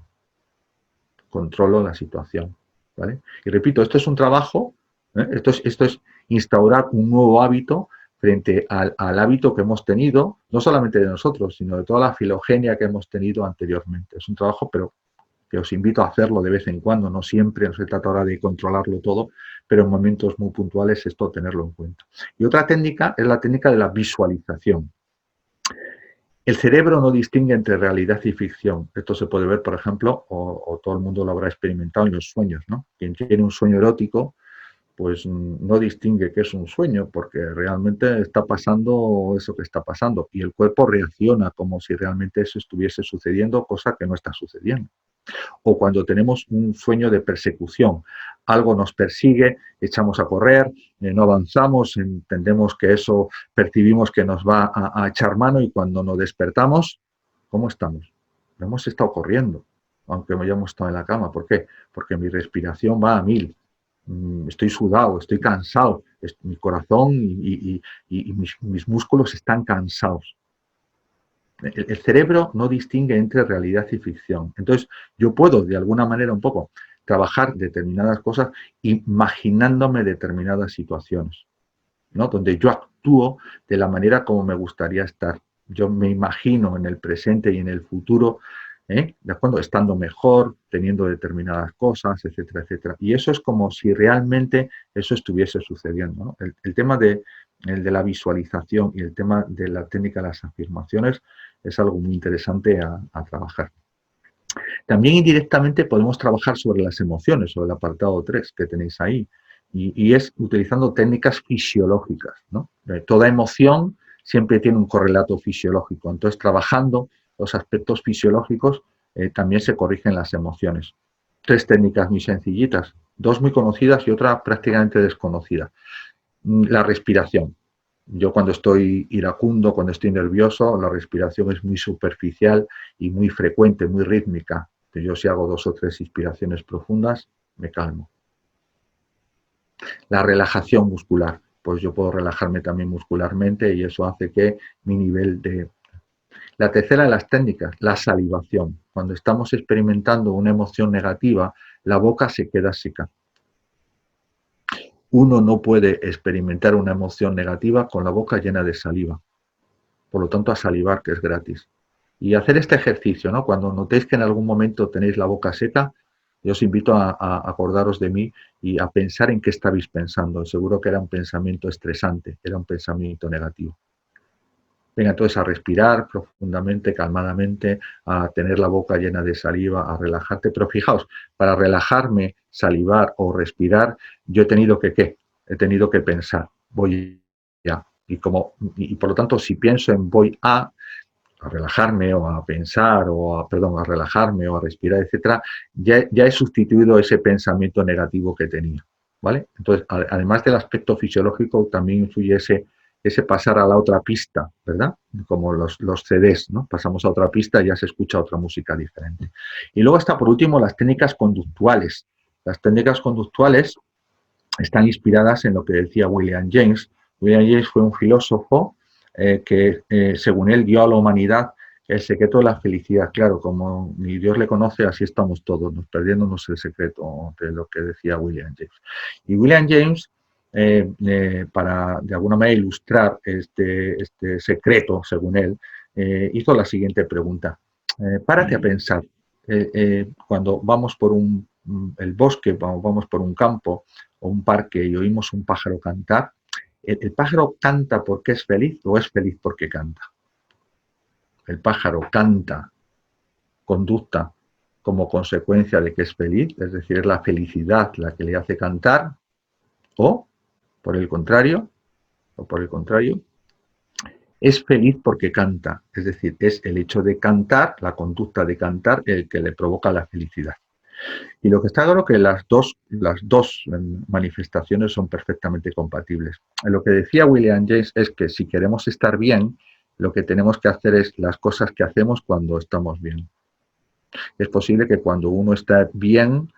controlo la situación. ¿Vale? Y repito, esto es un trabajo, esto es instaurar un nuevo hábito frente al hábito que hemos tenido, no solamente de nosotros, sino de toda la filogenia que hemos tenido anteriormente. Es un trabajo, pero que os invito a hacerlo de vez en cuando, no siempre, no se trata ahora de controlarlo todo, pero en momentos muy puntuales esto tenerlo en cuenta. Y otra técnica es la técnica de la visualización. El cerebro no distingue entre realidad y ficción. Esto se puede ver, por ejemplo, o todo el mundo lo habrá experimentado en los sueños, ¿no? Quien tiene un sueño erótico, pues no distingue que es un sueño, porque realmente está pasando eso que está pasando, y el cuerpo reacciona como si realmente eso estuviese sucediendo, cosa que no está sucediendo. O cuando tenemos un sueño de persecución, algo nos persigue, echamos a correr, no avanzamos, entendemos que eso, percibimos que nos va a echar mano, y cuando nos despertamos, ¿cómo estamos? No hemos estado corriendo, aunque hayamos estado en la cama. ¿Por qué? Porque mi respiración va a 1000. Estoy sudado, estoy cansado, mi corazón y mis músculos están cansados. El cerebro no distingue entre realidad y ficción. Entonces, yo puedo, de alguna manera, un poco trabajar determinadas cosas imaginándome determinadas situaciones, ¿no? Donde yo actúo de la manera como me gustaría estar. Yo me imagino en el presente y en el futuro, ¿de acuerdo? Estando mejor, teniendo determinadas cosas, etcétera, etcétera. Y eso es como si realmente eso estuviese sucediendo, ¿no? El tema de la visualización y el tema de la técnica de las afirmaciones es algo muy interesante a trabajar. También indirectamente podemos trabajar sobre las emociones, sobre el apartado 3 que tenéis ahí, y es utilizando técnicas fisiológicas, ¿no? Toda emoción siempre tiene un correlato fisiológico, entonces trabajando los aspectos fisiológicos también se corrigen las emociones. 3 técnicas muy sencillitas, 2 muy conocidas y otra prácticamente desconocida. La respiración. Yo cuando estoy iracundo, cuando estoy nervioso, la respiración es muy superficial y muy frecuente, muy rítmica. Yo si hago 2 o 3 inspiraciones profundas, me calmo. La relajación muscular, pues yo puedo relajarme también muscularmente y eso hace que mi nivel de... La tercera de las técnicas, la salivación. Cuando estamos experimentando una emoción negativa, la boca se queda seca. Uno no puede experimentar una emoción negativa con la boca llena de saliva. Por lo tanto, a salivar, que es gratis. Y hacer este ejercicio, ¿no? Cuando notéis que en algún momento tenéis la boca seca, yo os invito a acordaros de mí y a pensar en qué estabais pensando. Seguro que era un pensamiento estresante, era un pensamiento negativo. Venga, entonces a respirar profundamente, calmadamente, a tener la boca llena de saliva, a relajarte. Pero fijaos, para relajarme, salivar o respirar, yo he tenido que, ¿qué? He tenido que pensar, voy ya. Y por lo tanto, si pienso en voy a relajarme o a pensar o a relajarme o a respirar, etcétera, ya he sustituido ese pensamiento negativo que tenía, ¿vale? Entonces, además del aspecto fisiológico, también influye ese pasar a la otra pista, ¿verdad? Como los CDs, ¿no? Pasamos a otra pista y ya se escucha otra música diferente. Y luego está, por último, las técnicas conductuales. Las técnicas conductuales están inspiradas en lo que decía William James. William James fue un filósofo que, según él, dio a la humanidad el secreto de la felicidad. Claro, como ni Dios le conoce, así estamos todos, perdiéndonos el secreto de lo que decía William James. Y William James, para de alguna manera ilustrar este secreto, según él, hizo la siguiente pregunta. Párate a pensar, cuando vamos por el bosque, vamos por un campo o un parque y oímos un pájaro cantar, ¿el pájaro canta porque es feliz o es feliz porque canta? El pájaro canta conducta como consecuencia de que es feliz, es decir, es la felicidad la que le hace cantar, o por el contrario, es feliz porque canta, es decir, es el hecho de cantar, la conducta de cantar, el que le provoca la felicidad. Y lo que está claro es que las dos manifestaciones son perfectamente compatibles. Lo que decía William James es que si queremos estar bien, lo que tenemos que hacer es las cosas que hacemos cuando estamos bien. Es posible que cuando uno está bien,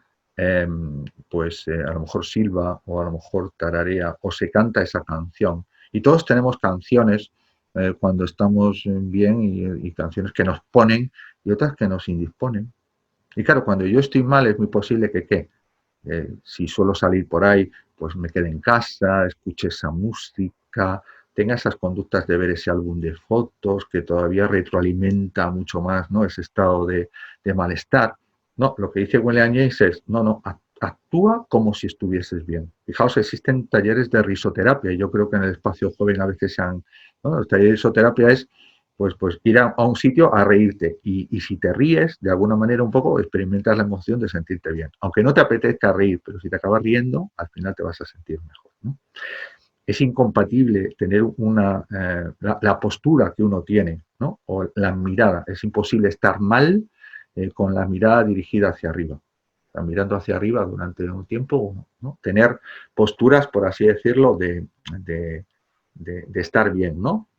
pues a lo mejor silba o a lo mejor tararea o se canta esa canción. Y todos tenemos canciones cuando estamos bien y canciones que nos ponen y otras que nos indisponen. Y claro, cuando yo estoy mal es muy posible que, ¿qué? Si suelo salir por ahí, pues me quede en casa, escuche esa música, tenga esas conductas de ver ese álbum de fotos que todavía retroalimenta mucho más, ¿no? Ese estado de malestar. No, lo que dice William James es, no, actúa como si estuvieses bien. Fijaos, existen talleres de risoterapia. Yo creo que en el espacio joven a veces se han... ¿no? Los talleres de risoterapia es pues ir a un sitio a reírte y si te ríes, de alguna manera un poco experimentas la emoción de sentirte bien. Aunque no te apetezca reír, pero si te acabas riendo, al final te vas a sentir mejor, ¿no? Es incompatible tener la postura que uno tiene, ¿no? O la mirada. Es imposible estar mal con la mirada dirigida hacia arriba. Está mirando hacia arriba durante un tiempo, ¿no? Tener posturas, por así decirlo, de estar bien, ¿no?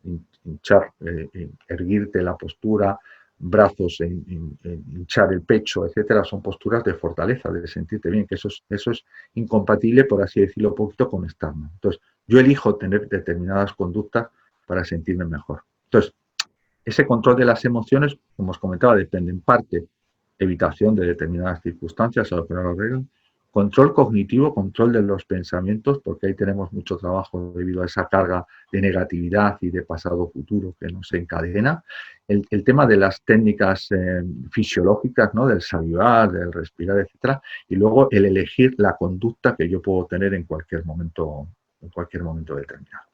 Hinchar, erguirte la postura, brazos, hinchar el pecho, etcétera, son posturas de fortaleza, de sentirte bien, que eso es incompatible, por así decirlo, un poquito con estar mal. Entonces, yo elijo tener determinadas conductas para sentirme mejor. Entonces, ese control de las emociones, como os comentaba, depende en parte evitación de determinadas circunstancias, a lo que no lo arreglan, control cognitivo, control de los pensamientos, porque ahí tenemos mucho trabajo debido a esa carga de negatividad y de pasado-futuro que nos encadena. El tema de las técnicas fisiológicas, ¿no? Del salivar, del respirar, etcétera, y luego el elegir la conducta que yo puedo tener en cualquier momento determinado.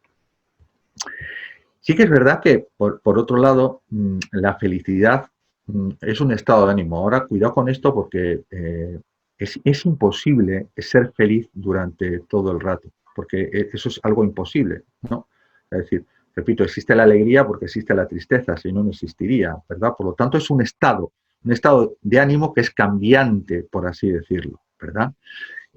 Sí que es verdad que, por otro lado, la felicidad es un estado de ánimo. Ahora, cuidado con esto porque es imposible ser feliz durante todo el rato, porque eso es algo imposible, ¿no? Es decir, repito, existe la alegría porque existe la tristeza, si no, no existiría, ¿verdad? Por lo tanto, es un estado de ánimo que es cambiante, por así decirlo, ¿verdad?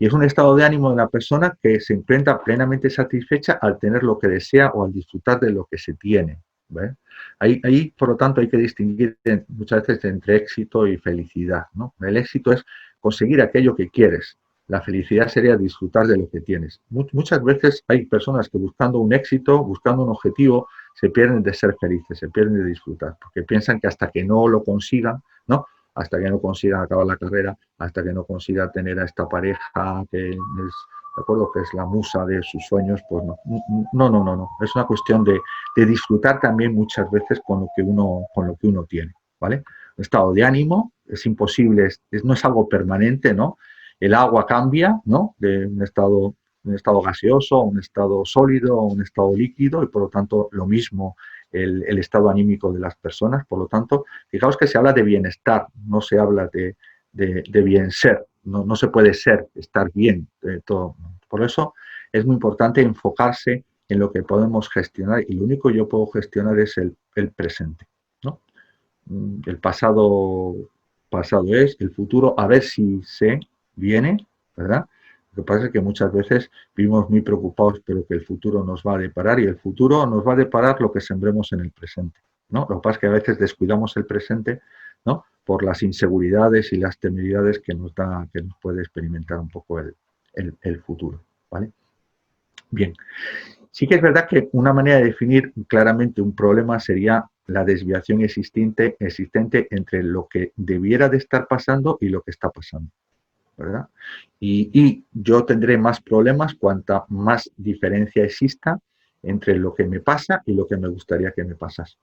Y es un estado de ánimo de la persona que se encuentra plenamente satisfecha al tener lo que desea o al disfrutar de lo que se tiene. ¿Ves? Ahí, por lo tanto, hay que distinguir muchas veces entre éxito y felicidad, ¿no? El éxito es conseguir aquello que quieres. La felicidad sería disfrutar de lo que tienes. Muchas veces hay personas que buscando un éxito, buscando un objetivo, se pierden de ser felices, se pierden de disfrutar, porque piensan que hasta que no lo consigan, ¿no? Hasta que no consigan acabar la carrera, hasta que no consiga tener a esta pareja que es, de acuerdo, que es la musa de sus sueños, pues no. No. Es una cuestión de disfrutar también muchas veces con lo que uno tiene, ¿vale? Un estado de ánimo es imposible, no es algo permanente, ¿no? El agua cambia, ¿no? De un estado gaseoso, un estado sólido, un estado líquido, y por lo tanto lo mismo el estado anímico de las personas. Por lo tanto, fijaos que se habla de bienestar, no se habla de bien ser. No se puede estar bien. Todo. Por eso es muy importante enfocarse en lo que podemos gestionar, y lo único que yo puedo gestionar es el presente, ¿no? El pasado es, el futuro a ver si se viene, ¿verdad? Lo que pasa es que muchas veces vivimos muy preocupados por lo que el futuro nos va a deparar, y el futuro nos va a deparar lo que sembremos en el presente, ¿no? Lo que pasa es que a veces descuidamos el presente, ¿no? Por las inseguridades y las temeridades que nos puede experimentar un poco el futuro, ¿vale? Bien. Sí que es verdad que una manera de definir claramente un problema sería la desviación existente entre lo que debiera de estar pasando y lo que está pasando, ¿verdad? Y yo tendré más problemas cuanta más diferencia exista entre lo que me pasa y lo que me gustaría que me pasase.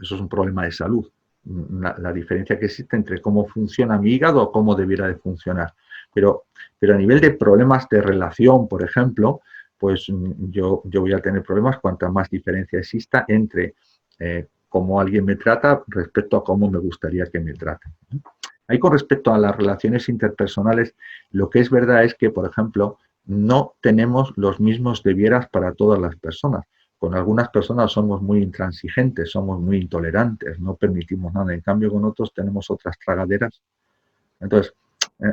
Eso es un problema de salud. La diferencia que existe entre cómo funciona mi hígado o cómo debiera de funcionar. Pero a nivel de problemas de relación, por ejemplo, pues yo voy a tener problemas cuanta más diferencia exista entre cómo alguien me trata respecto a cómo me gustaría que me traten. Ahí, con respecto a las relaciones interpersonales, lo que es verdad es que, por ejemplo, no tenemos los mismos debieras para todas las personas. Con algunas personas somos muy intransigentes, somos muy intolerantes, no permitimos nada. En cambio, con otros tenemos otras tragaderas. Entonces,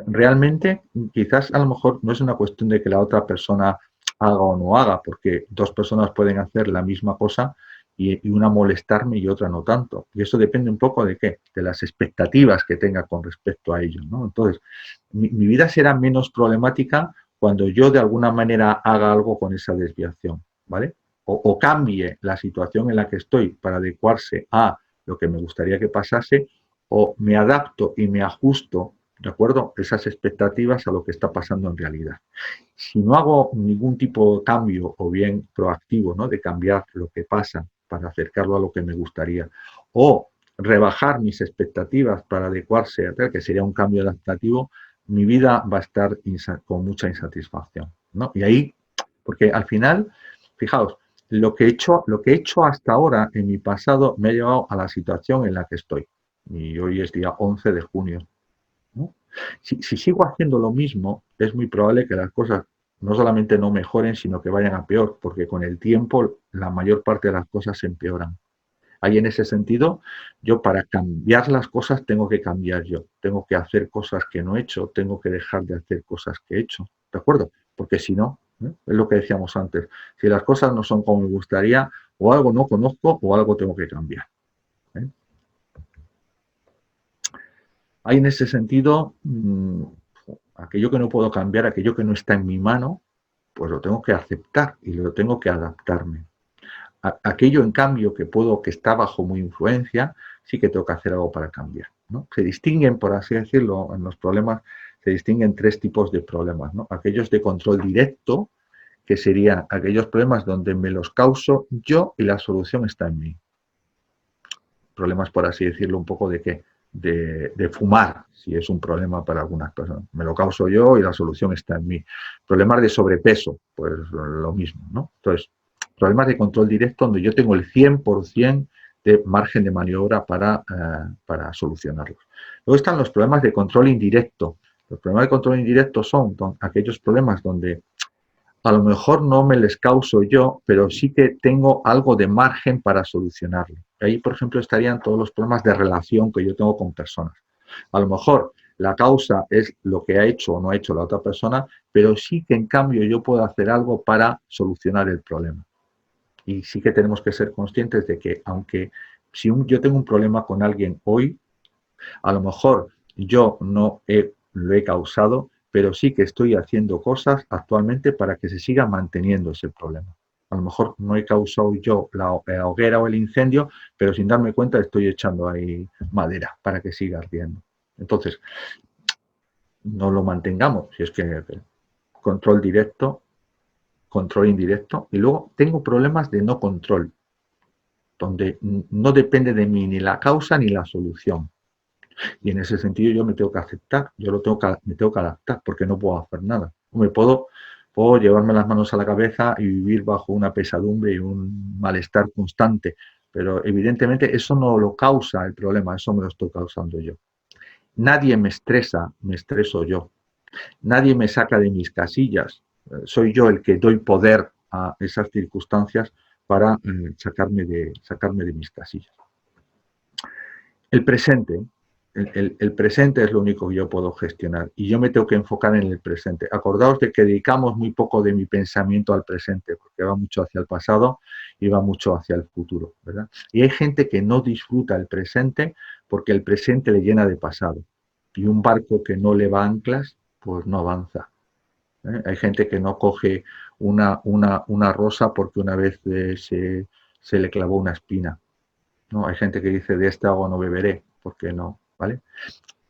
realmente, quizás a lo mejor no es una cuestión de que la otra persona haga o no haga, porque dos personas pueden hacer la misma cosa y una molestarme y otra no tanto. Y eso depende un poco de qué, de las expectativas que tenga con respecto a ello, ¿no? Entonces, mi vida será menos problemática cuando yo de alguna manera haga algo con esa desviación, ¿vale? O cambie la situación en la que estoy para adecuarse a lo que me gustaría que pasase, o me adapto y me ajusto, ¿de acuerdo?, esas expectativas a lo que está pasando en realidad. Si no hago ningún tipo de cambio, o bien proactivo, ¿no?, de cambiar lo que pasa para acercarlo a lo que me gustaría, o rebajar mis expectativas para adecuarse a tal, que sería un cambio adaptativo, mi vida va a estar con mucha insatisfacción, ¿no? Y ahí, porque al final, fijaos, lo que he hecho hasta ahora en mi pasado me ha llevado a la situación en la que estoy. Y hoy es día 11 de junio, ¿no? Si sigo haciendo lo mismo, es muy probable que las cosas no solamente no mejoren, sino que vayan a peor, porque con el tiempo la mayor parte de las cosas se empeoran. Ahí, en ese sentido, yo, para cambiar las cosas tengo que cambiar yo, tengo que hacer cosas que no he hecho, tengo que dejar de hacer cosas que he hecho, ¿de acuerdo? Porque si no, es lo que decíamos antes, si las cosas no son como me gustaría, o algo no conozco o algo tengo que cambiar, ¿eh? Hay, en ese sentido, aquello que no puedo cambiar, aquello que no está en mi mano, pues lo tengo que aceptar y lo tengo que adaptarme. Aquello, en cambio, que está bajo mi influencia, sí que tengo que hacer algo para cambiar, ¿no? Se distinguen, por así decirlo, en los problemas, se distinguen tres tipos de problemas, ¿no? Aquellos de control directo, que serían aquellos problemas donde me los causo yo y la solución está en mí. Problemas, por así decirlo, un poco de qué, de fumar, si es un problema para algunas personas. Me lo causo yo y la solución está en mí. Problemas de sobrepeso, pues lo mismo, ¿no? Entonces, problemas de control directo donde yo tengo el 100% de margen de maniobra para solucionarlos. Luego están los problemas de control indirecto. Los problemas de control indirecto son aquellos problemas donde a lo mejor no me les causo yo, pero sí que tengo algo de margen para solucionarlo. Ahí, por ejemplo, estarían todos los problemas de relación que yo tengo con personas. A lo mejor la causa es lo que ha hecho o no ha hecho la otra persona, pero sí que en cambio yo puedo hacer algo para solucionar el problema. Y sí que tenemos que ser conscientes de que aunque si yo tengo un problema con alguien hoy, a lo mejor yo no lo he causado, pero sí que estoy haciendo cosas actualmente para que se siga manteniendo ese problema. A lo mejor no he causado yo la hoguera o el incendio, pero sin darme cuenta estoy echando ahí madera para que siga ardiendo. Entonces, no lo mantengamos, si es que control directo, control indirecto, y luego tengo problemas de no control, donde no depende de mí ni la causa ni la solución. Y en ese sentido yo me tengo que aceptar, me tengo que adaptar, porque no puedo hacer nada. Puedo llevarme las manos a la cabeza y vivir bajo una pesadumbre y un malestar constante, pero evidentemente eso no lo causa el problema, eso me lo estoy causando yo. Nadie me estresa, me estreso yo. Nadie me saca de mis casillas, soy yo el que doy poder a esas circunstancias para sacarme de mis casillas. El presente, el presente es lo único que yo puedo gestionar y yo me tengo que enfocar en el presente. Acordaos de que dedicamos muy poco de mi pensamiento al presente, porque va mucho hacia el pasado y va mucho hacia el futuro, ¿verdad? Y hay gente que no disfruta el presente porque el presente le llena de pasado. Y un barco que no le va anclas, pues no avanza. Hay gente que no coge una rosa porque una vez se le clavó una espina. ¿No? Hay gente que dice, de este agua no beberé, porque no, ¿vale?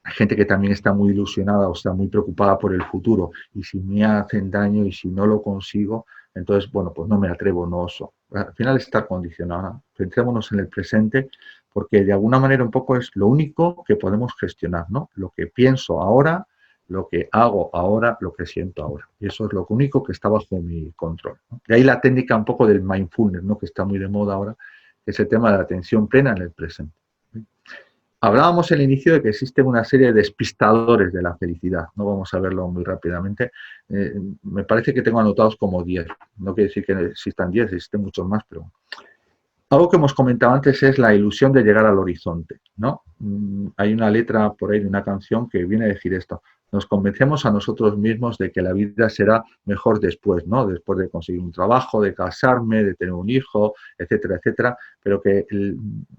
Hay gente que también está muy ilusionada o está muy preocupada por el futuro y si me hacen daño y si no lo consigo, entonces, bueno, pues no me atrevo, no oso. Al final está condicionado. Centrémonos en el presente porque de alguna manera un poco es lo único que podemos gestionar, ¿no? Lo que pienso ahora, lo que hago ahora, lo que siento ahora. Y eso es lo único que está bajo mi control, ¿no? De ahí la técnica un poco del mindfulness, ¿no? Que está muy de moda ahora, que es el tema de la atención plena en el presente. Hablábamos al inicio de que existen una serie de despistadores de la felicidad. No vamos a verlo muy rápidamente. Me parece que tengo anotados como 10. No quiere decir que existan 10, existen muchos más, pero algo que hemos comentado antes es la ilusión de llegar al horizonte, ¿no? Hay una letra por ahí de una canción que viene a decir esto. Nos convencemos a nosotros mismos de que la vida será mejor después, ¿no? Después de conseguir un trabajo, de casarme, de tener un hijo, etcétera, etcétera, pero que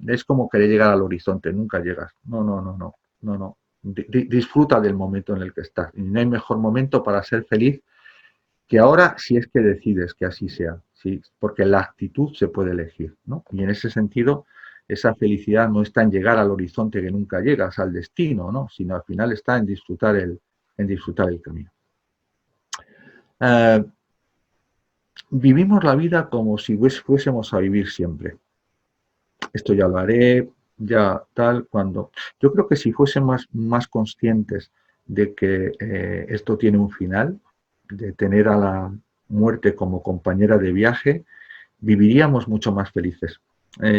es como querer llegar al horizonte, nunca llegas. No, no, no, no, no, no. Disfruta del momento en el que estás. Y no hay mejor momento para ser feliz que ahora si es que decides que así sea, ¿sí? Porque la actitud se puede elegir, ¿no? Y en ese sentido, esa felicidad no está en llegar al horizonte que nunca llegas, al destino, ¿no? Sino al final está en disfrutar el camino. Vivimos la vida como si fuésemos a vivir siempre. Esto ya lo haré, ya tal, cuando... Yo creo que si fuésemos más conscientes de que esto tiene un final, de tener a la muerte como compañera de viaje, viviríamos mucho más felices.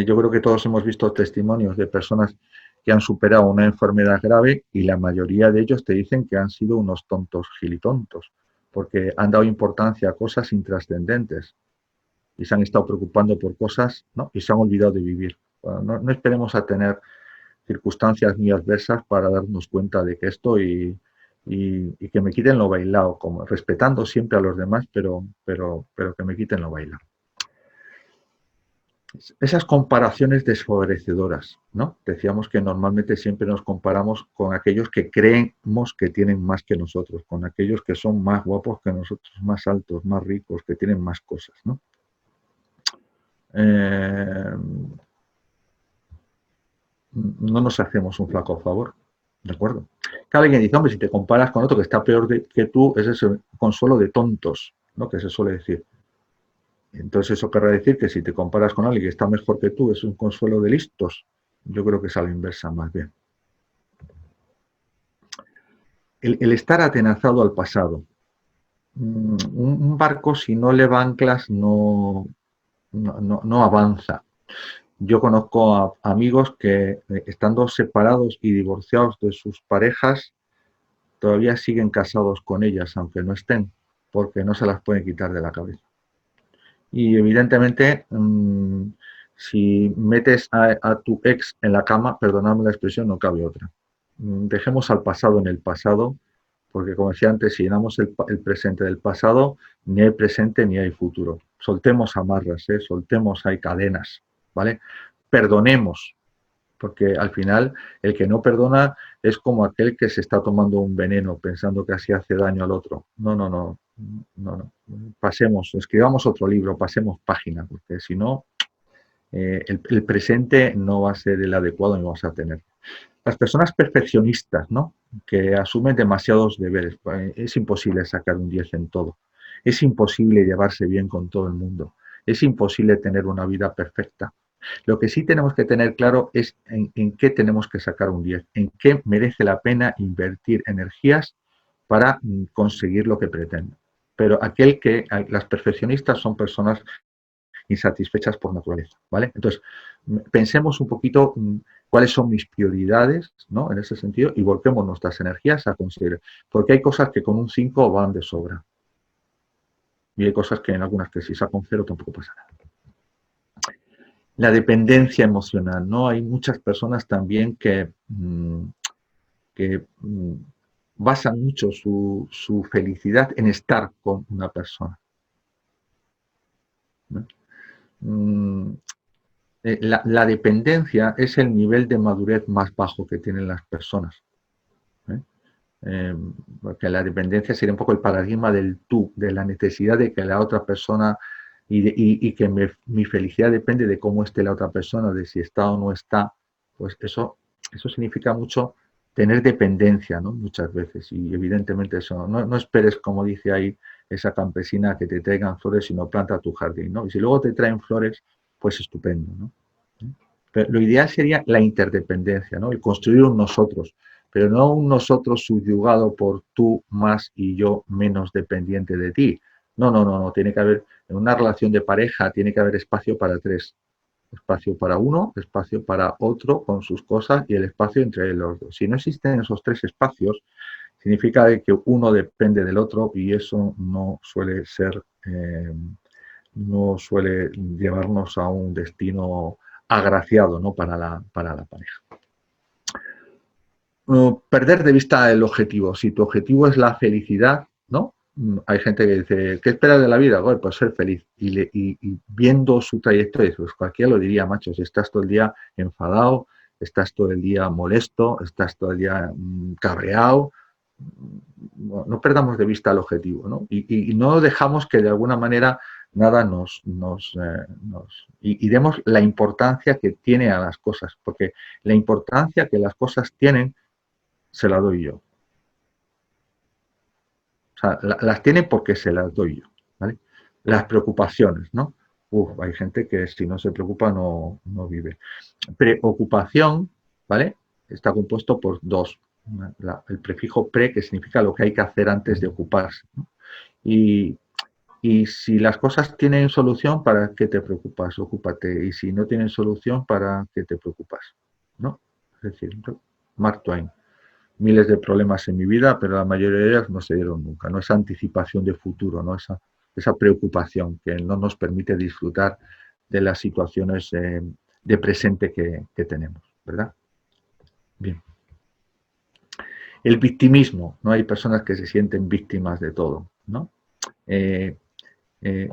Yo creo que todos hemos visto testimonios de personas que han superado una enfermedad grave y la mayoría de ellos te dicen que han sido unos tontos gilitontos, porque han dado importancia a cosas intrascendentes y se han estado preocupando por cosas, ¿no? Y se han olvidado de vivir. Bueno, no esperemos a tener circunstancias muy adversas para darnos cuenta de que esto y que me quiten lo bailado, como respetando siempre a los demás, pero que me quiten lo bailado. Esas comparaciones desfavorecedoras, ¿no? Decíamos que normalmente siempre nos comparamos con aquellos que creemos que tienen más que nosotros, con aquellos que son más guapos que nosotros, más altos, más ricos, que tienen más cosas, ¿no? No nos hacemos un flaco favor, ¿de acuerdo? Cada alguien dice, hombre, si te comparas con otro que está peor que tú, ese es el consuelo de tontos, ¿no? Que se suele decir. Entonces eso querrá decir que si te comparas con alguien que está mejor que tú, es un consuelo de listos. Yo creo que es a la inversa más bien. El estar atenazado al pasado. Un barco, si no le va anclas, no avanza. Yo conozco a amigos que, estando separados y divorciados de sus parejas, todavía siguen casados con ellas, aunque no estén, porque no se las pueden quitar de la cabeza. Y evidentemente, si metes a tu ex en la cama, perdonadme la expresión, no cabe otra. dejemos al pasado en el pasado, porque como decía antes, si llenamos el presente del pasado, ni hay presente ni hay futuro. Soltemos amarras, soltemos hay cadenas, ¿vale? Perdonemos, porque al final el que no perdona es como aquel que se está tomando un veneno pensando que así hace daño al otro. No, no, no, no, no. Pasemos, escribamos otro libro, pasemos página, porque si no, el presente no va a ser el adecuado y no vas a tener. Las personas perfeccionistas, ¿no? Que asumen demasiados deberes. Es imposible sacar un 10 en todo. Es imposible llevarse bien con todo el mundo. Es imposible tener una vida perfecta. Lo que sí tenemos que tener claro es en qué tenemos que sacar un 10, en qué merece la pena invertir energías para conseguir lo que pretende. Pero las perfeccionistas son personas insatisfechas por naturaleza, ¿vale? Entonces, pensemos un poquito cuáles son mis prioridades, ¿no? En ese sentido, y volquemos nuestras energías a conseguir. Porque hay cosas que con un 5 van de sobra. Y hay cosas que en algunas que si saco un 0 tampoco pasa nada. La dependencia emocional, ¿no? Hay muchas personas también que basan mucho su felicidad en estar con una persona, ¿no? La dependencia es el nivel de madurez más bajo que tienen las personas. ¿eh? Porque la dependencia sería un poco el paradigma del tú, de la necesidad de que la otra persona y que mi felicidad depende de cómo esté la otra persona, de si está o no está, pues eso significa mucho tener dependencia, ¿no? Muchas veces. Y evidentemente eso, no esperes, como dice ahí esa campesina, que te traigan flores, sino planta tu jardín, ¿no? Y si luego te traen flores, pues estupendo, ¿no? Pero lo ideal sería la interdependencia, ¿no? El construir un nosotros, pero no un nosotros subyugado por tú más y yo menos dependiente de ti. No, no, no, no. Tiene que haber, en una relación de pareja, tiene que haber espacio para tres. Espacio para uno, espacio para otro con sus cosas y el espacio entre los dos. Si no existen esos tres espacios, significa que uno depende del otro y eso no suele ser, no suele llevarnos a un destino agraciado, ¿no? Para la pareja. Perder de vista el objetivo. Si tu objetivo es la felicidad, ¿no? Hay gente que dice, ¿qué esperas de la vida? Bueno, pues ser feliz. Y viendo su trayectoria, pues cualquiera lo diría, macho, si estás todo el día enfadado, estás todo el día molesto, estás todo el día cabreado, no perdamos de vista el objetivo, ¿no? Y no dejamos que de alguna manera nada y demos la importancia que tiene a las cosas, porque la importancia que las cosas tienen se la doy yo. O sea, las tiene porque se las doy yo, ¿vale? Las preocupaciones, ¿no? Hay gente que si no se preocupa no vive. Preocupación, ¿vale? Está compuesto por dos. El prefijo pre, que significa lo que hay que hacer antes de ocuparse, ¿no? Y, y si las cosas tienen solución, ¿para qué te preocupas? Ocúpate. Y si no tienen solución, ¿para qué te preocupas? ¿No? Es decir, Mark Twain. Miles de problemas en mi vida, pero la mayoría de ellas no se dieron nunca. No esa anticipación de futuro, no esa preocupación que no nos permite disfrutar de las situaciones de presente que tenemos, ¿verdad? Bien. El victimismo, ¿no? Hay personas que se sienten víctimas de todo, ¿no? Eh, eh,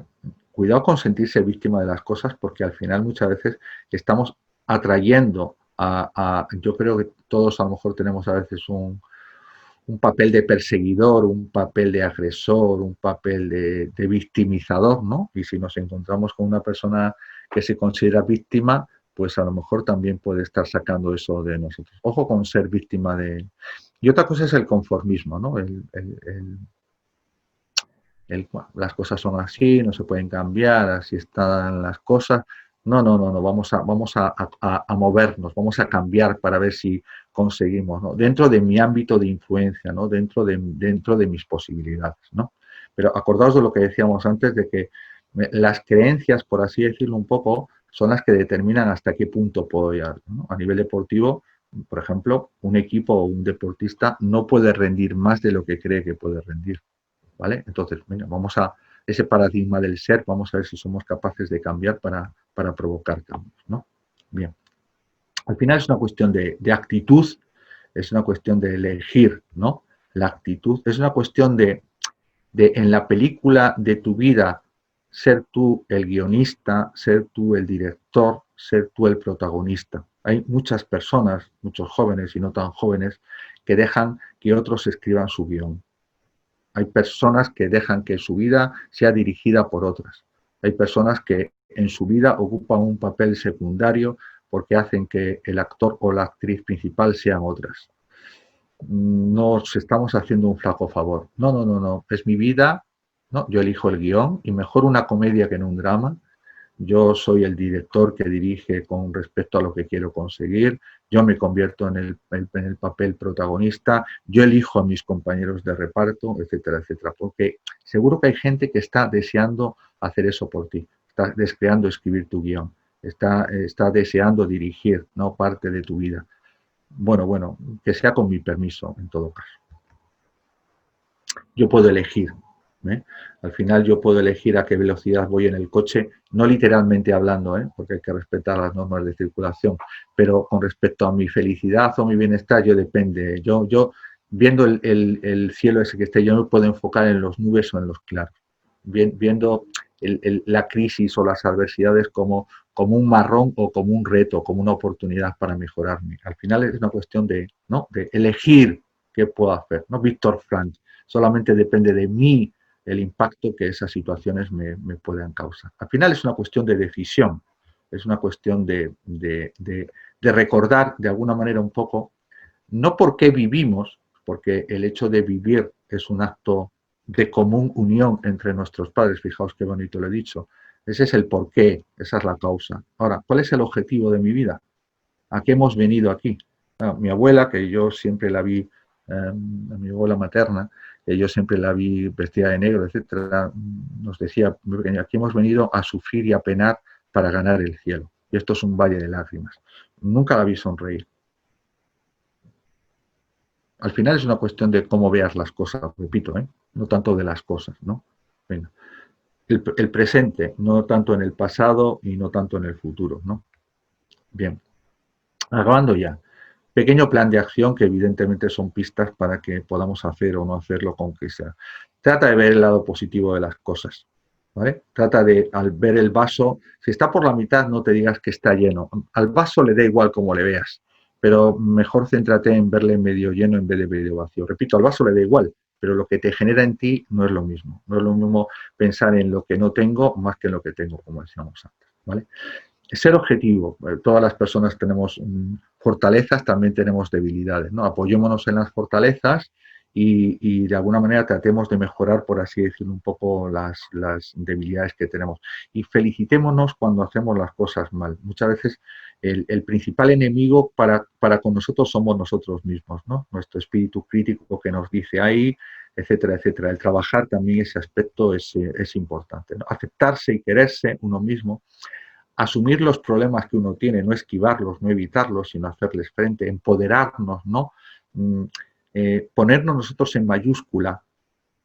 cuidado con sentirse víctima de las cosas porque al final muchas veces estamos atrayendo yo creo que todos a lo mejor tenemos a veces un papel de perseguidor, un papel de agresor, un papel de victimizador, ¿no? Y si nos encontramos con una persona que se considera víctima, pues a lo mejor también puede estar sacando eso de nosotros. Ojo con ser víctima de... Y otra cosa es el conformismo, ¿no? Bueno, las cosas son así, no se pueden cambiar, así están las cosas. No, vamos a movernos, vamos a cambiar para ver si conseguimos, ¿no? Dentro de mi ámbito de influencia, ¿no? Dentro de mis posibilidades, ¿no? Pero acordaos de lo que decíamos antes, de que las creencias, por así decirlo un poco, son las que determinan hasta qué punto puedo llegar, ¿no? A nivel deportivo, por ejemplo, un equipo o un deportista no puede rendir más de lo que cree que puede rendir. ¿Vale? Entonces, mira, vamos a ese paradigma del ser, vamos a ver si somos capaces de cambiar para provocar cambios, ¿no? Bien. Al final es una cuestión de actitud es una cuestión de elegir, ¿no? La actitud, es una cuestión de en la película de tu vida ser tú el guionista, ser tú el director, ser tú el protagonista. Hay muchas personas, muchos jóvenes y no tan jóvenes, que dejan que otros escriban su guión. Hay personas que dejan que su vida sea dirigida por otras. Hay personas que en su vida ocupan un papel secundario porque hacen que el actor o la actriz principal sean otras. Nos estamos haciendo un flaco favor. No, no, no, no. Es mi vida, ¿no? Yo elijo el guión y mejor una comedia que no un drama. Yo soy el director que dirige con respecto a lo que quiero conseguir, yo me convierto en el papel protagonista, yo elijo a mis compañeros de reparto, etcétera, etcétera, porque seguro que hay gente que está deseando hacer eso por ti, está deseando escribir tu guión, está deseando dirigir, ¿no?, parte de tu vida. Bueno, que sea con mi permiso en todo caso. Yo puedo elegir. ¿Eh? Al final yo puedo elegir a qué velocidad voy en el coche, no literalmente hablando, porque hay que respetar las normas de circulación, pero con respecto a mi felicidad o mi bienestar, yo depende. Yo viendo el cielo ese que esté, yo me puedo enfocar en los nubes o en los claros, viendo la crisis o las adversidades como un marrón o como un reto, como una oportunidad para mejorarme. Al final es una cuestión de, ¿no?, de elegir qué puedo hacer. ¿No? Víctor Frank, solamente depende de mí el impacto que esas situaciones me puedan causar. Al final es una cuestión de decisión, es una cuestión de recordar de alguna manera un poco, no por qué vivimos, porque el hecho de vivir es un acto de común unión entre nuestros padres, fijaos qué bonito lo he dicho, ese es el porqué, esa es la causa. Ahora, ¿cuál es el objetivo de mi vida? ¿A qué hemos venido aquí? Bueno, mi abuela, que yo siempre la vi, mi abuela materna, que yo siempre la vi vestida de negro, etcétera, nos decía, aquí hemos venido a sufrir y a penar para ganar el cielo. Y esto es un valle de lágrimas. Nunca la vi sonreír. Al final es una cuestión de cómo veas las cosas, repito, no tanto de las cosas, ¿no? Venga. El presente, no tanto en el pasado y no tanto en el futuro, ¿no? Bien, acabando ya. Pequeño plan de acción que evidentemente son pistas para que podamos hacer o no hacerlo con que sea. Trata de ver el lado positivo de las cosas, ¿vale? Trata de, al ver el vaso, si está por la mitad, no te digas que está lleno. Al vaso le da igual como le veas, pero mejor céntrate en verle medio lleno en vez de medio vacío. Repito, al vaso le da igual, pero lo que te genera en ti no es lo mismo. No es lo mismo pensar en lo que no tengo más que en lo que tengo, como decíamos antes, ¿vale? Ser objetivo. Todas las personas tenemos fortalezas, también tenemos debilidades, ¿no? Apoyémonos en las fortalezas y de alguna manera tratemos de mejorar, por así decirlo, un poco las debilidades que tenemos. Y felicitémonos cuando hacemos las cosas mal. Muchas veces el principal enemigo para con nosotros somos nosotros mismos, ¿no? Nuestro espíritu crítico que nos dice ahí, etcétera, etcétera. El trabajar también ese aspecto es importante, ¿no? Aceptarse y quererse uno mismo, asumir los problemas que uno tiene, no esquivarlos, no evitarlos, sino hacerles frente, empoderarnos, ¿no? Ponernos nosotros en mayúscula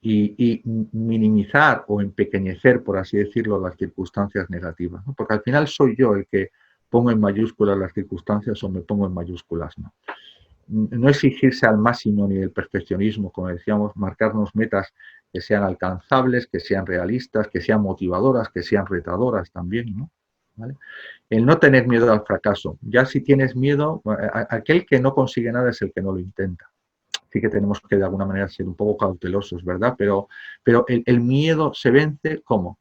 y minimizar o empequeñecer, por así decirlo, las circunstancias negativas, ¿no? Porque al final soy yo el que pongo en mayúsculas las circunstancias o me pongo en mayúsculas, ¿no? No exigirse al máximo ni el perfeccionismo, como decíamos, marcarnos metas que sean alcanzables, que sean realistas, que sean motivadoras, que sean retadoras también, ¿no? ¿Vale? El no tener miedo al fracaso. Ya si tienes miedo, aquel que no consigue nada es el que no lo intenta. Sí que tenemos que de alguna manera ser un poco cautelosos, ¿verdad? Pero el miedo se vence, ¿cómo?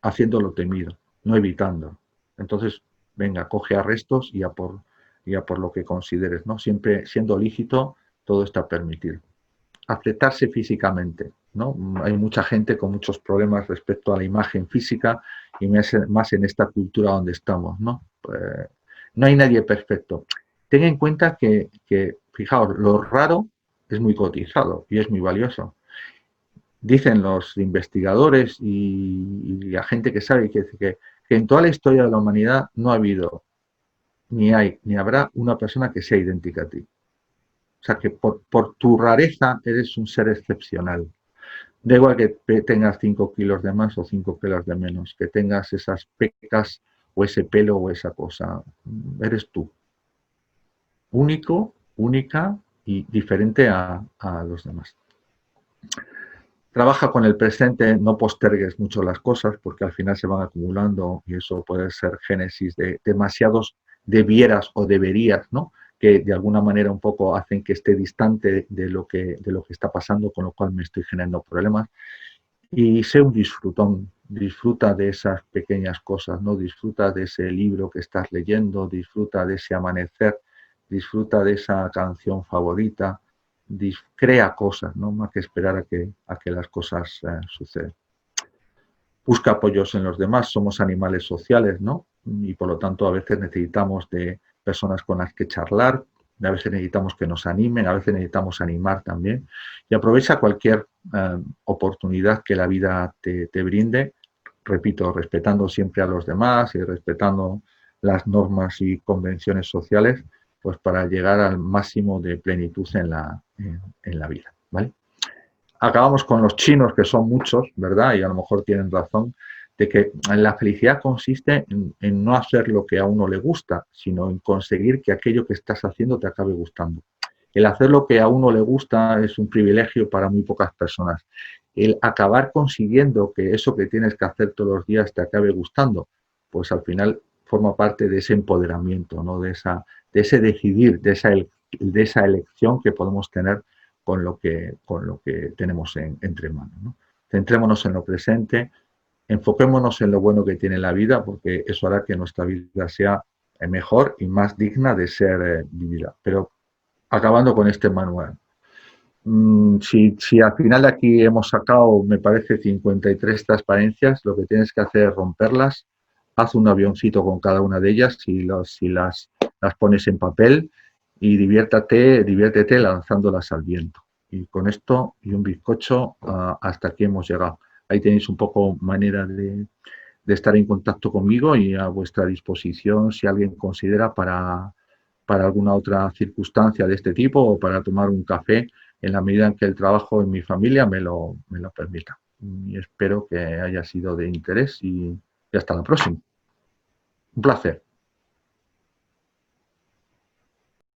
Haciéndolo temido, no evitando. Entonces, venga, coge arrestos y a por lo que consideres, ¿no? Siempre siendo lícito, todo está permitido. Aceptarse físicamente, ¿no? Hay mucha gente con muchos problemas respecto a la imagen física y más en esta cultura donde estamos, ¿no? No hay nadie perfecto. Ten en cuenta que, fijaos, lo raro es muy cotizado y es muy valioso. Dicen los investigadores y la gente que sabe que en toda la historia de la humanidad no ha habido, ni hay, ni habrá una persona que sea idéntica a ti. O sea que por tu rareza eres un ser excepcional. Da igual que tengas 5 kilos de más o 5 kilos de menos, que tengas esas pecas o ese pelo o esa cosa. Eres tú. Único, única y diferente a los demás. Trabaja con el presente, no postergues mucho las cosas porque al final se van acumulando y eso puede ser génesis de demasiados debieras o deberías, ¿no? Que de alguna manera un poco hacen que esté distante de lo que está pasando, con lo cual me estoy generando problemas. Y sé un disfrutón, disfruta de esas pequeñas cosas, ¿no? Disfruta de ese libro que estás leyendo, disfruta de ese amanecer, disfruta de esa canción favorita, crea cosas, ¿no? Más que esperar a que las cosas sucedan. Busca apoyos en los demás, somos animales sociales, ¿no? Y por lo tanto a veces necesitamos de personas con las que charlar, a veces necesitamos que nos animen, a veces necesitamos animar también. Y aprovecha cualquier oportunidad que la vida te brinde, repito, respetando siempre a los demás y respetando las normas y convenciones sociales, pues para llegar al máximo de plenitud en la vida, ¿vale? Acabamos con los chinos, que son muchos, ¿verdad? Y a lo mejor tienen razón, de que la felicidad consiste en no hacer lo que a uno le gusta, sino en conseguir que aquello que estás haciendo te acabe gustando. El hacer lo que a uno le gusta es un privilegio para muy pocas personas. El acabar consiguiendo que eso que tienes que hacer todos los días te acabe gustando, pues al final forma parte de ese empoderamiento, ¿no? De ese decidir, de esa elección que podemos tener con lo que tenemos entre manos, ¿no? Centrémonos en lo presente, enfoquémonos en lo bueno que tiene la vida, porque eso hará que nuestra vida sea mejor y más digna de ser vivida. Pero acabando con este manual, si al final de aquí hemos sacado, me parece, 53 transparencias, lo que tienes que hacer es romperlas, haz un avioncito con cada una de ellas si las pones en papel y diviértete lanzándolas al viento. Y con esto y un bizcocho, hasta aquí hemos llegado. Ahí tenéis un poco manera de estar en contacto conmigo y a vuestra disposición si alguien considera para alguna otra circunstancia de este tipo o para tomar un café en la medida en que el trabajo en mi familia me lo permita. Y espero que haya sido de interés y hasta la próxima. Un placer.